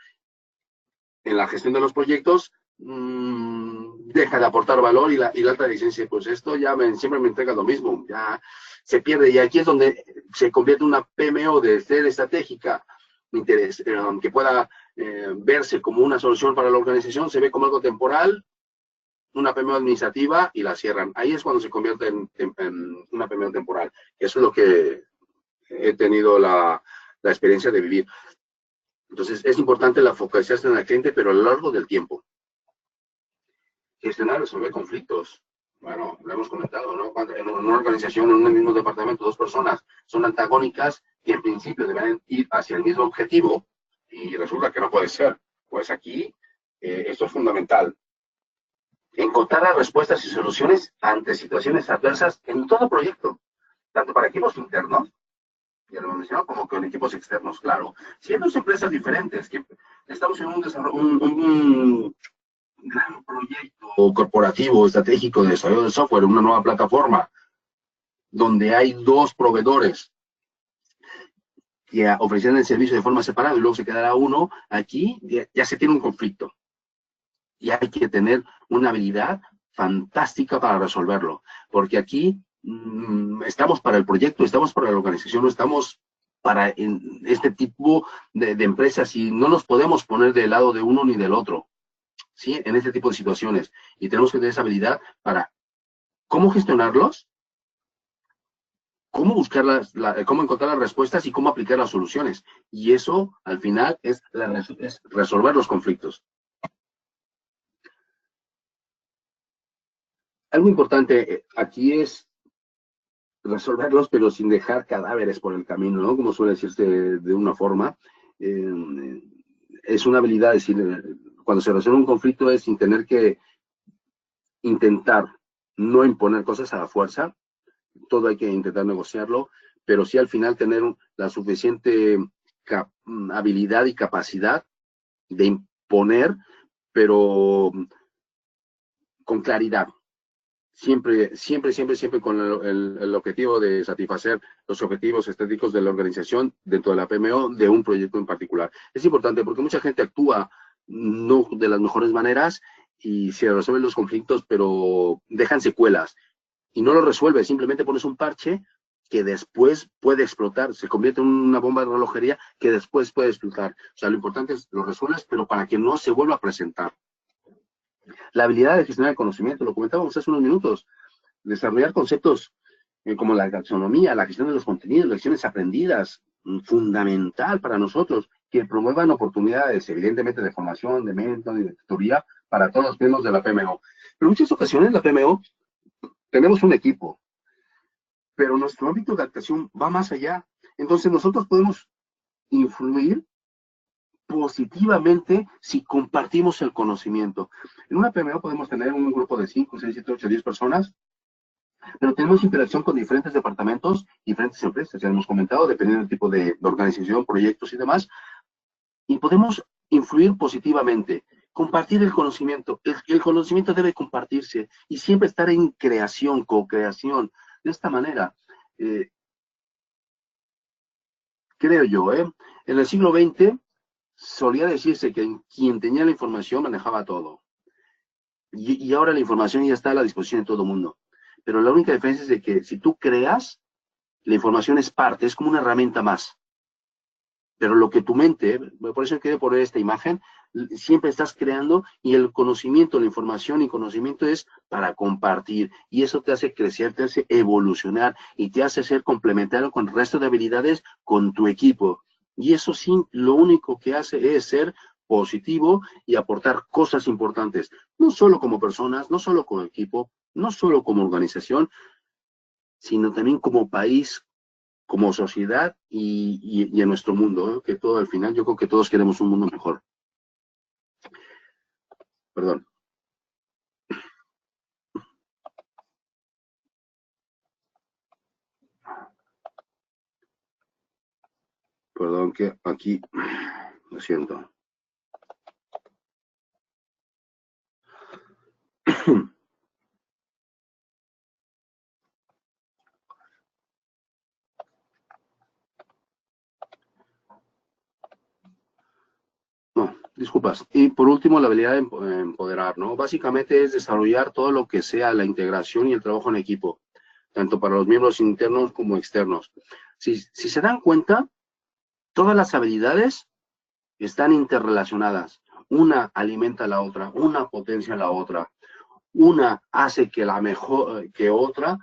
[SPEAKER 2] en la gestión de los proyectos, deja de aportar valor y la alta licencia, pues esto ya siempre me entrega lo mismo, ya se pierde. Y aquí es donde se convierte una PMO de ser estratégica, que pueda verse como una solución para la organización, se ve como algo temporal, una PMO administrativa y la cierran. Ahí es cuando se convierte en una PMO temporal. Eso es lo que he tenido la experiencia de vivir. Entonces, es importante la focalización en el cliente, pero a lo largo del tiempo. Gestionar, resolver conflictos. Bueno, lo hemos comentado, ¿no? Cuando en una organización, en un mismo departamento, 2 personas son antagónicas que en principio deben ir hacia el mismo objetivo y resulta que no puede ser. Pues aquí, esto es fundamental. Encontrar las respuestas y soluciones ante situaciones adversas en todo proyecto, tanto para equipos internos ya lo he mencionado, como con equipos externos, claro. Si hay dos empresas diferentes, que estamos en un desarrollo, un gran proyecto corporativo, estratégico de desarrollo de software, una nueva plataforma, donde hay dos proveedores que ofrecieran el servicio de forma separada y luego se quedará uno, aquí ya se tiene un conflicto. Y hay que tener una habilidad fantástica para resolverlo, porque aquí estamos para el proyecto, estamos para la organización, no estamos para este tipo de empresas y no nos podemos poner del lado de uno ni del otro, ¿sí? En este tipo de situaciones. Y tenemos que tener esa habilidad para cómo gestionarlos, cómo buscar cómo encontrar las respuestas y cómo aplicar las soluciones. Y eso, al final, es resolver los conflictos. Algo importante aquí es resolverlos, pero sin dejar cadáveres por el camino, ¿no? Como suele decirse de una forma. Es una habilidad, es decir, cuando se resuelve un conflicto es sin tener que intentar no imponer cosas a la fuerza, todo hay que intentar negociarlo, pero sí al final tener la suficiente habilidad y capacidad de imponer, pero con claridad. Siempre con el objetivo de satisfacer los objetivos estéticos de la organización dentro de la PMO de un proyecto en particular. Es importante porque mucha gente actúa no de las mejores maneras y se resuelven los conflictos, pero dejan secuelas y no lo resuelves, simplemente pones un parche que después puede explotar, se convierte en una bomba de relojería que después puede explotar. O sea, lo importante es lo resuelves, pero para que no se vuelva a presentar. La habilidad de gestionar el conocimiento, lo comentábamos hace unos minutos, desarrollar conceptos como la taxonomía, la gestión de los contenidos, lecciones aprendidas, fundamental para nosotros, que promuevan oportunidades, evidentemente, de formación, de mentoring y de tutoría para todos los miembros de la PMO. Pero en muchas ocasiones la PMO tenemos un equipo, pero nuestro ámbito de actuación va más allá. Entonces nosotros podemos influir positivamente si compartimos el conocimiento. En una PMO podemos tener un grupo de 5, 6, 7, 8, 10 personas, pero tenemos interacción con diferentes departamentos, diferentes empresas, ya hemos comentado, dependiendo del tipo de organización, proyectos y demás, y podemos influir positivamente, compartir el conocimiento. El conocimiento debe compartirse y siempre estar en creación, co-creación. De esta manera, creo yo, en el siglo XX solía decirse que quien tenía la información manejaba todo. Y ahora la información ya está a la disposición de todo el mundo. Pero la única diferencia es de que si tú creas, la información es parte, es como una herramienta más. Pero lo que tu mente, por eso quiero poner esta imagen, siempre estás creando y el conocimiento, la información y conocimiento es para compartir. Y eso te hace crecer, te hace evolucionar y te hace ser complementario con el resto de habilidades con tu equipo. Y eso sí, lo único que hace es ser positivo y aportar cosas importantes, no solo como personas, no solo como equipo, no solo como organización, sino también como país, como sociedad y en nuestro mundo, ¿eh? Que todo al final, yo creo que todos queremos un mundo mejor. Perdón. Perdón que aquí, lo siento. No, disculpas. Y por último, la habilidad de empoderar, ¿no? Básicamente es desarrollar todo lo que sea la integración y el trabajo en equipo, tanto para los miembros internos como externos. Si se dan cuenta, todas las habilidades están interrelacionadas. Una alimenta a la otra, una potencia a la otra, una hace que la mejor, que otra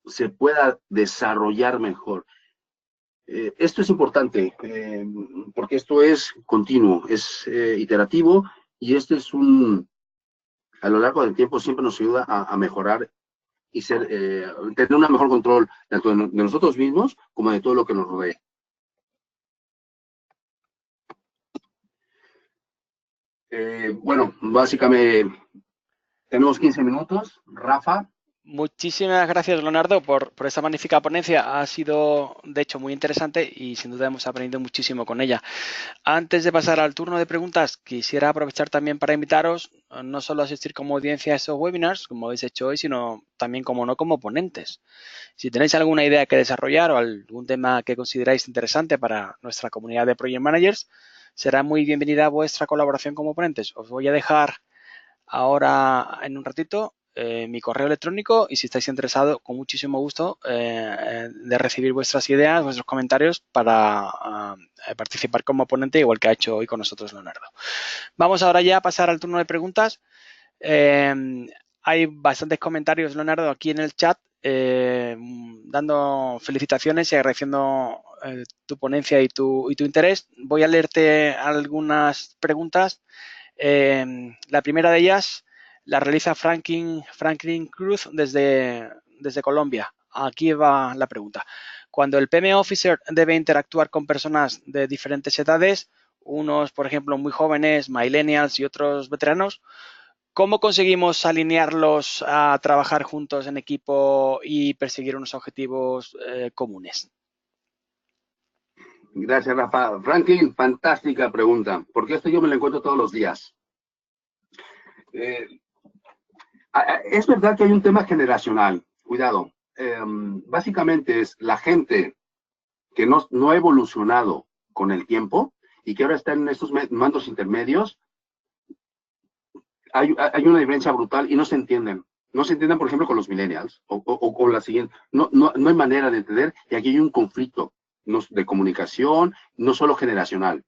[SPEAKER 2] se pueda desarrollar mejor. Esto es importante porque esto es continuo, es iterativo y esto es a lo largo del tiempo siempre nos ayuda a mejorar y tener un mejor control tanto de nosotros mismos como de todo lo que nos rodea. Bueno, básicamente tenemos 15 minutos. Rafa,
[SPEAKER 3] Muchísimas gracias, Leonardo, por esta magnífica ponencia. Ha sido, de hecho, muy interesante y sin duda hemos aprendido muchísimo con ella. Antes de pasar al turno de preguntas, quisiera aprovechar también para invitaros no solo a asistir como audiencia a estos webinars, como habéis hecho hoy, sino también, como no, como ponentes. Si tenéis alguna idea que desarrollar o algún tema que consideráis interesante para nuestra comunidad de Project Managers, será muy bienvenida vuestra colaboración como ponentes. Os voy a dejar ahora en un ratito mi correo electrónico y si estáis interesados, con muchísimo gusto de recibir vuestras ideas, vuestros comentarios para participar como ponente, igual que ha hecho hoy con nosotros Leonardo. Vamos ahora ya a pasar al turno de preguntas. Hay bastantes comentarios, Leonardo, aquí en el chat, dando felicitaciones y agradeciendo tu ponencia y tu interés. Voy a leerte algunas preguntas. La primera de ellas la realiza Franklin Cruz desde Colombia. Aquí va la pregunta. Cuando el PM Officer debe interactuar con personas de diferentes edades, unos, por ejemplo, muy jóvenes, millennials y otros veteranos, ¿cómo conseguimos alinearlos a trabajar juntos en equipo y perseguir unos objetivos comunes?
[SPEAKER 2] Gracias, Rafa. Franklin, fantástica pregunta, porque esto yo me lo encuentro todos los días. Es verdad que hay un tema generacional, cuidado. Básicamente es la gente que no ha evolucionado con el tiempo y que ahora está en estos mandos intermedios, hay una diferencia brutal y no se entienden. No se entienden, por ejemplo, con los millennials o con la siguiente. No hay manera de entender y aquí hay un conflicto de comunicación, no solo generacional.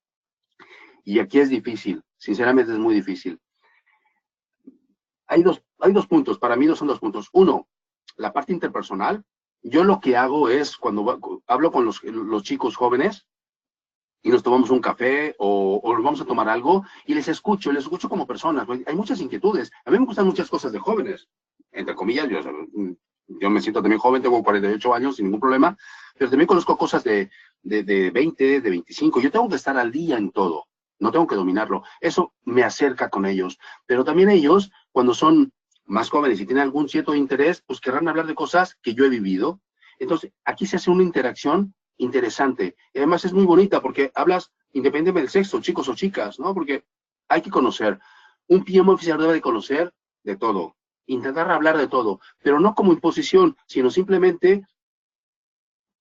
[SPEAKER 2] Y aquí es difícil, sinceramente es muy difícil. Hay dos puntos, para mí son dos puntos. Uno, la parte interpersonal. Yo lo que hago es, cuando hablo con los chicos jóvenes y nos tomamos un café o vamos a tomar algo y les escucho como personas. Hay muchas inquietudes. A mí me gustan muchas cosas de jóvenes, entre comillas. Yo me siento también joven, tengo 48 años sin ningún problema, pero también conozco cosas de 20, de 25. Yo tengo que estar al día en todo. No tengo que dominarlo. Eso me acerca con ellos. Pero también ellos, cuando son más jóvenes y tienen algún cierto interés, pues querrán hablar de cosas que yo he vivido. Entonces, aquí se hace una interacción interesante. Y además es muy bonita porque hablas independientemente del sexo, chicos o chicas, ¿no? Porque hay que conocer. Un PM oficial debe de conocer de todo. Intentar hablar de todo, pero no como imposición, sino simplemente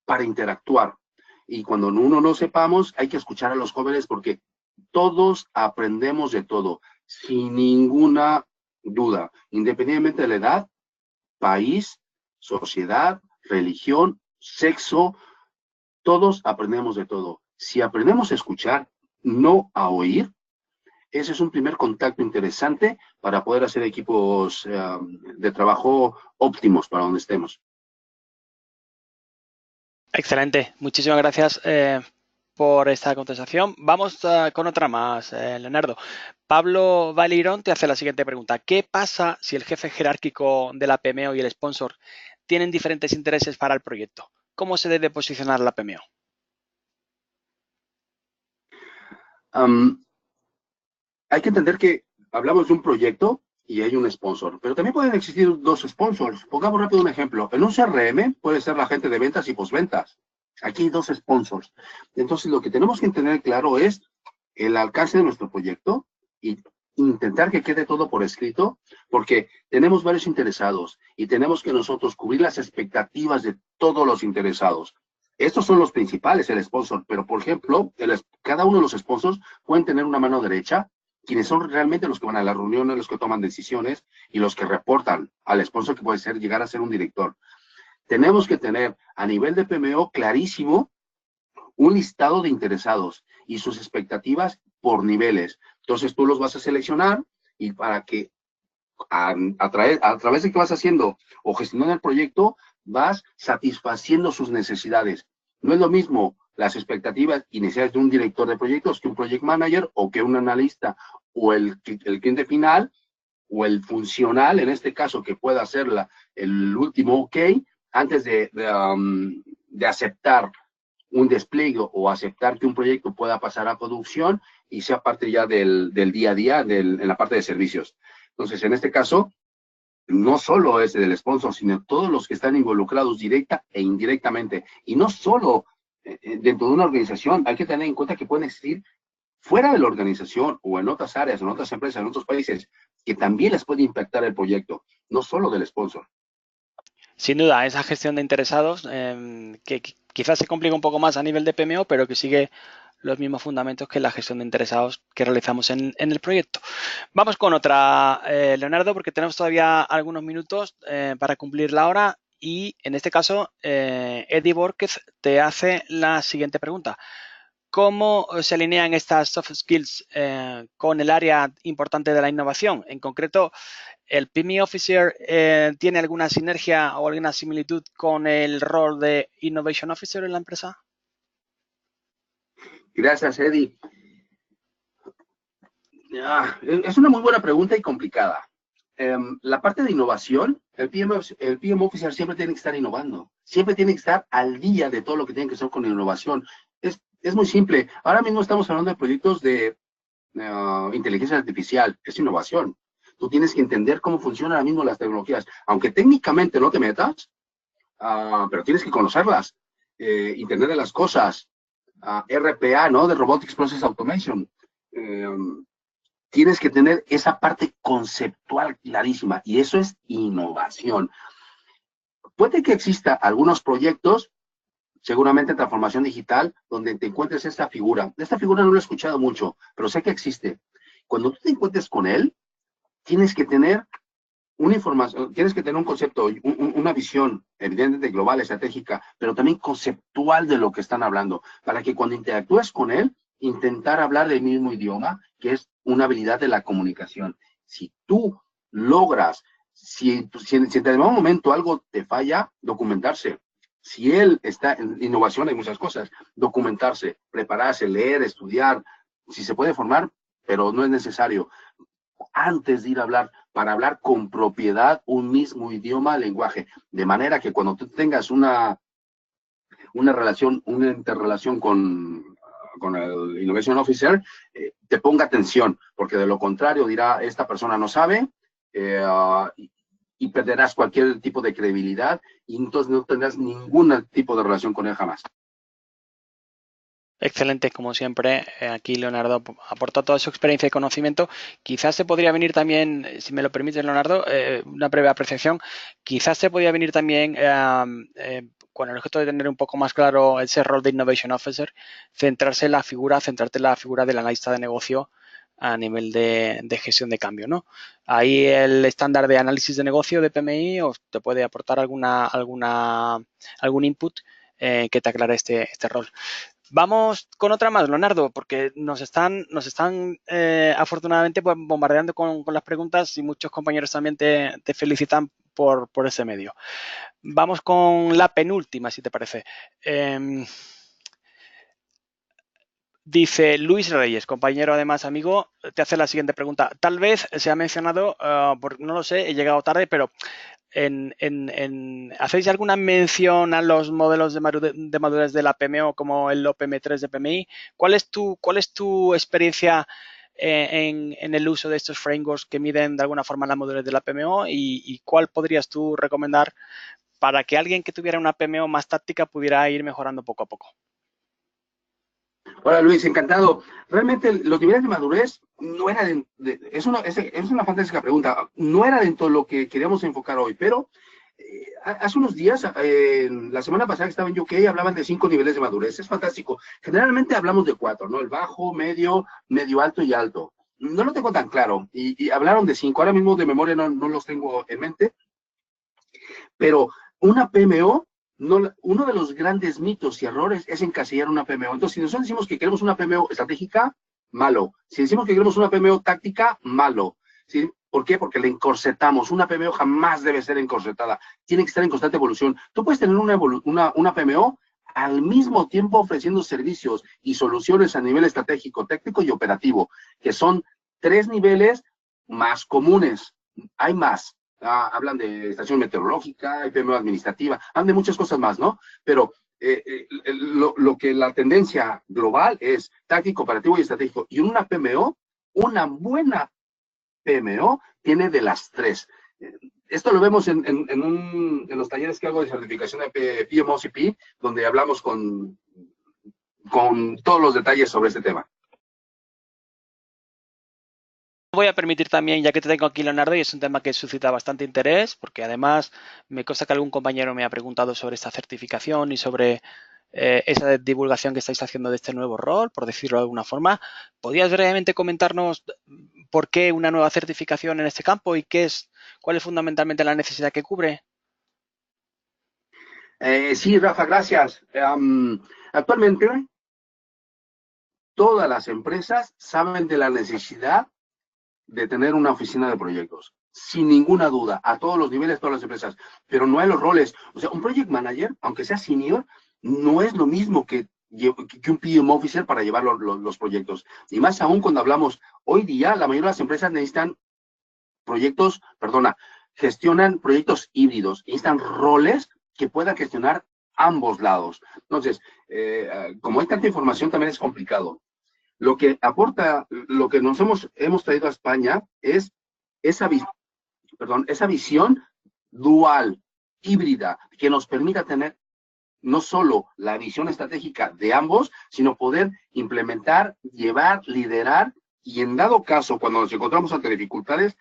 [SPEAKER 2] para interactuar. Y cuando uno no sepamos, hay que escuchar a los jóvenes porque todos aprendemos de todo, sin ninguna duda, independientemente de la edad, país, sociedad, religión, sexo, todos aprendemos de todo. Si aprendemos a escuchar, no a oír, ese es un primer contacto interesante para poder hacer equipos de trabajo óptimos para donde estemos.
[SPEAKER 3] Excelente, muchísimas gracias por esta contestación. Vamos con otra más, Leonardo. Pablo Valirón te hace la siguiente pregunta. ¿Qué pasa si el jefe jerárquico de la PMO y el sponsor tienen diferentes intereses para el proyecto? ¿Cómo se debe posicionar la PMO?
[SPEAKER 2] Hay que entender que hablamos de un proyecto y hay un sponsor, pero también pueden existir dos sponsors. Pongamos rápido un ejemplo. En un CRM puede ser la gente de ventas y postventas. Aquí hay dos sponsors. Entonces, lo que tenemos que tener claro es el alcance de nuestro proyecto y intentar que quede todo por escrito, porque tenemos varios interesados y tenemos que nosotros cubrir las expectativas de todos los interesados. Estos son los principales, el sponsor, pero por ejemplo, cada uno de los sponsors pueden tener una mano derecha, quienes son realmente los que van a las reuniones, los que toman decisiones y los que reportan al sponsor que puede llegar a ser un director. Tenemos que tener a nivel de PMO clarísimo un listado de interesados y sus expectativas por niveles. Entonces tú los vas a seleccionar y para que a través de que vas haciendo o gestionando el proyecto, vas satisfaciendo sus necesidades. No es lo mismo las expectativas y necesidades de un director de proyectos que un project manager o que un analista o el cliente final o el funcional, en este caso, que pueda hacer el último OK antes de aceptar un despliegue o aceptar que un proyecto pueda pasar a producción y sea parte ya del día a día en la parte de servicios. Entonces, en este caso, no solo ese del sponsor, sino todos los que están involucrados directa e indirectamente. Y no solo dentro de una organización, hay que tener en cuenta que pueden existir fuera de la organización o en otras áreas, en otras empresas, en otros países, que también les puede impactar el proyecto, no solo del sponsor.
[SPEAKER 3] Sin duda, esa gestión de interesados, que quizás se complica un poco más a nivel de PMO, pero que sigue los mismos fundamentos que la gestión de interesados que realizamos en el proyecto. Vamos con otra, Leonardo, porque tenemos todavía algunos minutos para cumplir la hora y en este caso Eddie Borges te hace la siguiente pregunta. ¿Cómo se alinean estas soft skills con el área importante de la innovación? En concreto, ¿el PME Officer tiene alguna sinergia o alguna similitud con el rol de Innovation Officer en la empresa?
[SPEAKER 2] Gracias, Eddie. Es una muy buena pregunta y complicada. La parte de innovación, el PM Officer siempre tiene que estar innovando, siempre tiene que estar al día de todo lo que tiene que hacer con innovación. Es muy simple. Ahora mismo estamos hablando de proyectos de inteligencia artificial, es innovación. Tú tienes que entender cómo funcionan ahora mismo las tecnologías, aunque técnicamente no te metas, pero tienes que conocerlas, Internet de las cosas, RPA, ¿no? De Robotics Process Automation. Tienes que tener esa parte conceptual clarísima y eso es innovación. Puede que exista algunos proyectos, seguramente transformación digital, donde te encuentres esta figura. Esta figura no la he escuchado mucho, pero sé que existe. Cuando tú te encuentres con él, tienes que tener una información, tienes que tener un concepto, una visión, evidentemente global, estratégica, pero también conceptual de lo que están hablando, para que cuando interactúes con él, intentar hablar del mismo idioma, que es una habilidad de la comunicación. Si tú logras, si en determinado momento algo te falla, documentarse. Si él está en innovación, hay muchas cosas, documentarse, prepararse, leer, estudiar, si se puede formar, pero no es necesario. Antes de ir a hablar, para hablar con propiedad un mismo idioma, lenguaje, de manera que cuando tú tengas una relación, una interrelación con el Innovation Officer, te ponga atención, porque de lo contrario dirá, esta persona no sabe, y perderás cualquier tipo de credibilidad, y entonces no tendrás ningún tipo de relación con él jamás.
[SPEAKER 3] Excelente, como siempre, aquí Leonardo aporta toda su experiencia y conocimiento. Quizás se podría venir también, si me lo permite, Leonardo, una breve apreciación, quizás se podría venir también con el objeto de tener un poco más claro ese rol de Innovation Officer, centrarte en la figura del analista de negocio a nivel de gestión de cambio, ¿no? Ahí el estándar de análisis de negocio de PMI os te puede aportar algún input que te aclare este rol. Vamos con otra más, Leonardo, porque nos están afortunadamente pues, bombardeando con las preguntas y muchos compañeros también te felicitan por ese medio. Vamos con la penúltima, si te parece. Dice Luis Reyes, compañero además amigo, te hace la siguiente pregunta. Tal vez se ha mencionado, no lo sé, he llegado tarde, pero ¿hacéis alguna mención a los modelos de madurez de la PMO como el OPM3 de PMI? ¿Cuál es tu experiencia en el uso de estos frameworks que miden de alguna forma la madurez de la PMO y cuál podrías tú recomendar para que alguien que tuviera una PMO más táctica pudiera ir mejorando poco a poco?
[SPEAKER 2] Hola Luis, encantado. Realmente los niveles de madurez no era es una fantástica pregunta. No era dentro de lo que queríamos enfocar hoy, pero hace unos días, la semana pasada que estaba en UK, hablaban de 5 niveles de madurez. Es fantástico. Generalmente hablamos de 4, ¿no? El bajo, medio alto y alto. No lo tengo tan claro. Y hablaron de 5. Ahora mismo de memoria no los tengo en mente. Pero una PMO, uno de los grandes mitos y errores es encasillar una PMO. Entonces, si nosotros decimos que queremos una PMO estratégica, malo. Si decimos que queremos una PMO táctica, malo. ¿Sí? ¿Por qué? Porque la encorsetamos. Una PMO jamás debe ser encorsetada. Tiene que estar en constante evolución. Tú puedes tener una PMO al mismo tiempo ofreciendo servicios y soluciones a nivel estratégico, técnico y operativo, que son 3 niveles más comunes. Hay más. Hablan de estación meteorológica, PMO administrativa, hablan de muchas cosas más, ¿no? Pero lo que la tendencia global es táctico, operativo y estratégico. Y una PMO, una buena PMO, tiene de las 3. esto lo vemos en los talleres que hago de certificación de PMOCP, donde hablamos con todos los detalles sobre este tema.
[SPEAKER 3] Voy a permitir también, ya que te tengo aquí, Leonardo, y es un tema que suscita bastante interés, porque además me consta que algún compañero me ha preguntado sobre esta certificación y sobre esa divulgación que estáis haciendo de este nuevo rol, por decirlo de alguna forma. ¿Podrías brevemente comentarnos por qué una nueva certificación en este campo y cuál es fundamentalmente la necesidad que cubre?
[SPEAKER 2] Sí, Rafa, gracias. Actualmente, todas las empresas saben de la necesidad de tener una oficina de proyectos, sin ninguna duda, a todos los niveles, todas las empresas, pero no hay los roles. O sea, un project manager, aunque sea senior, no es lo mismo que un PM officer para llevar los proyectos. Y más aún cuando hablamos, hoy día la mayoría de las empresas necesitan gestionan proyectos híbridos, necesitan roles que puedan gestionar ambos lados. Entonces, como hay tanta información, también es complicado. Lo que aporta, lo que nos hemos traído a España es esa visión dual, híbrida, que nos permita tener no solo la visión estratégica de ambos, sino poder implementar, llevar, liderar y en dado caso, cuando nos encontramos ante dificultades,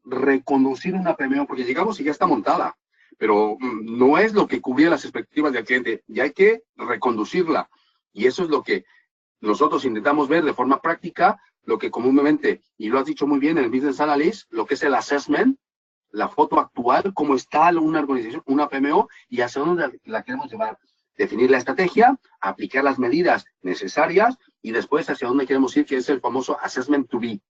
[SPEAKER 2] reconducir una PMO, porque llegamos y ya está montada, pero no es lo que cubría las expectativas del cliente, ya hay que reconducirla. Y eso es lo que nosotros intentamos ver de forma práctica, lo que comúnmente, y lo has dicho muy bien en el Business Analyst, lo que es el assessment, la foto actual, cómo está una organización, una PMO y hacia dónde la queremos llevar. Definir la estrategia, aplicar las medidas necesarias y después hacia dónde queremos ir, que es el famoso assessment to be.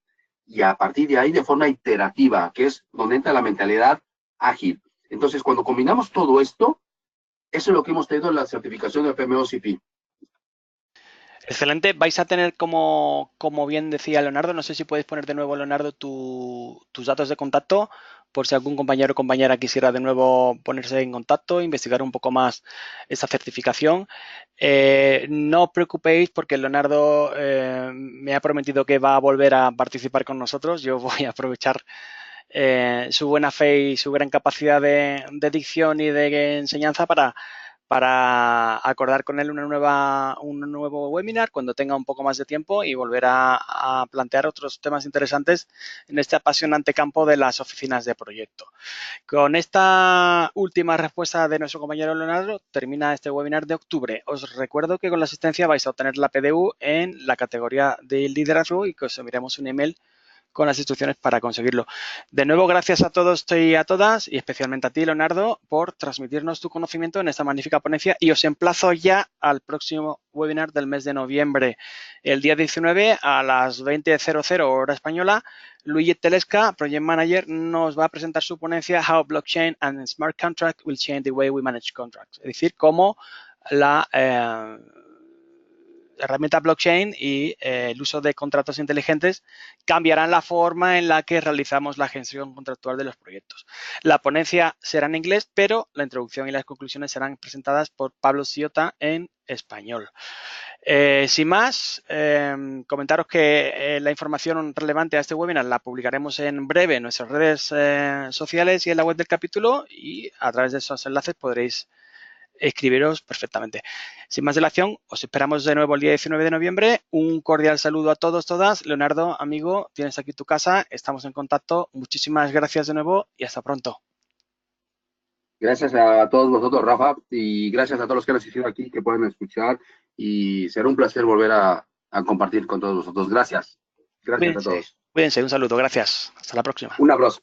[SPEAKER 2] Y a partir de ahí, de forma iterativa, que es donde entra la mentalidad ágil. Entonces, cuando combinamos todo esto, eso es lo que hemos tenido en la certificación de PMO-CP.
[SPEAKER 3] Excelente. Vais a tener, como bien decía Leonardo, no sé si puedes poner de nuevo, Leonardo, tus datos de contacto, por si algún compañero o compañera quisiera de nuevo ponerse en contacto, investigar un poco más esta certificación. No os preocupéis porque Leonardo me ha prometido que va a volver a participar con nosotros. Yo voy a aprovechar su buena fe y su gran capacidad de dicción y de enseñanza para acordar con él un nuevo webinar cuando tenga un poco más de tiempo y volver a plantear otros temas interesantes en este apasionante campo de las oficinas de proyecto. Con esta última respuesta de nuestro compañero Leonardo, termina este webinar de octubre. Os recuerdo que con la asistencia vais a obtener la PDU en la categoría de liderazgo y que os enviaremos un email con las instrucciones para conseguirlo. De nuevo, gracias a todos y a todas, y especialmente a ti, Leonardo, por transmitirnos tu conocimiento en esta magnífica ponencia, y os emplazo ya al próximo webinar del mes de noviembre. El día 19 a las 20:00 hora española, Luigi Telesca, Project Manager, nos va a presentar su ponencia How Blockchain and Smart Contract Will Change the Way We Manage Contracts. Es decir, cómo la herramienta blockchain y el uso de contratos inteligentes cambiarán la forma en la que realizamos la gestión contractual de los proyectos. La ponencia será en inglés, pero la introducción y las conclusiones serán presentadas por Pablo Ciota en español. Sin más, comentaros que la información relevante a este webinar la publicaremos en breve en nuestras redes sociales y en la web del capítulo, y a través de esos enlaces podréis escribiros perfectamente. Sin más dilación, os esperamos de nuevo el día 19 de noviembre. Un cordial saludo a todos, todas. Leonardo, amigo, tienes aquí tu casa, estamos en contacto. Muchísimas gracias de nuevo y hasta pronto.
[SPEAKER 2] Gracias a todos vosotros, Rafa, y gracias a todos los que han asistido aquí, que pueden escuchar, y será un placer volver a compartir con todos vosotros. Gracias. Gracias a todos.
[SPEAKER 3] Cuídense, un saludo, gracias. Hasta la próxima.
[SPEAKER 2] Un abrazo.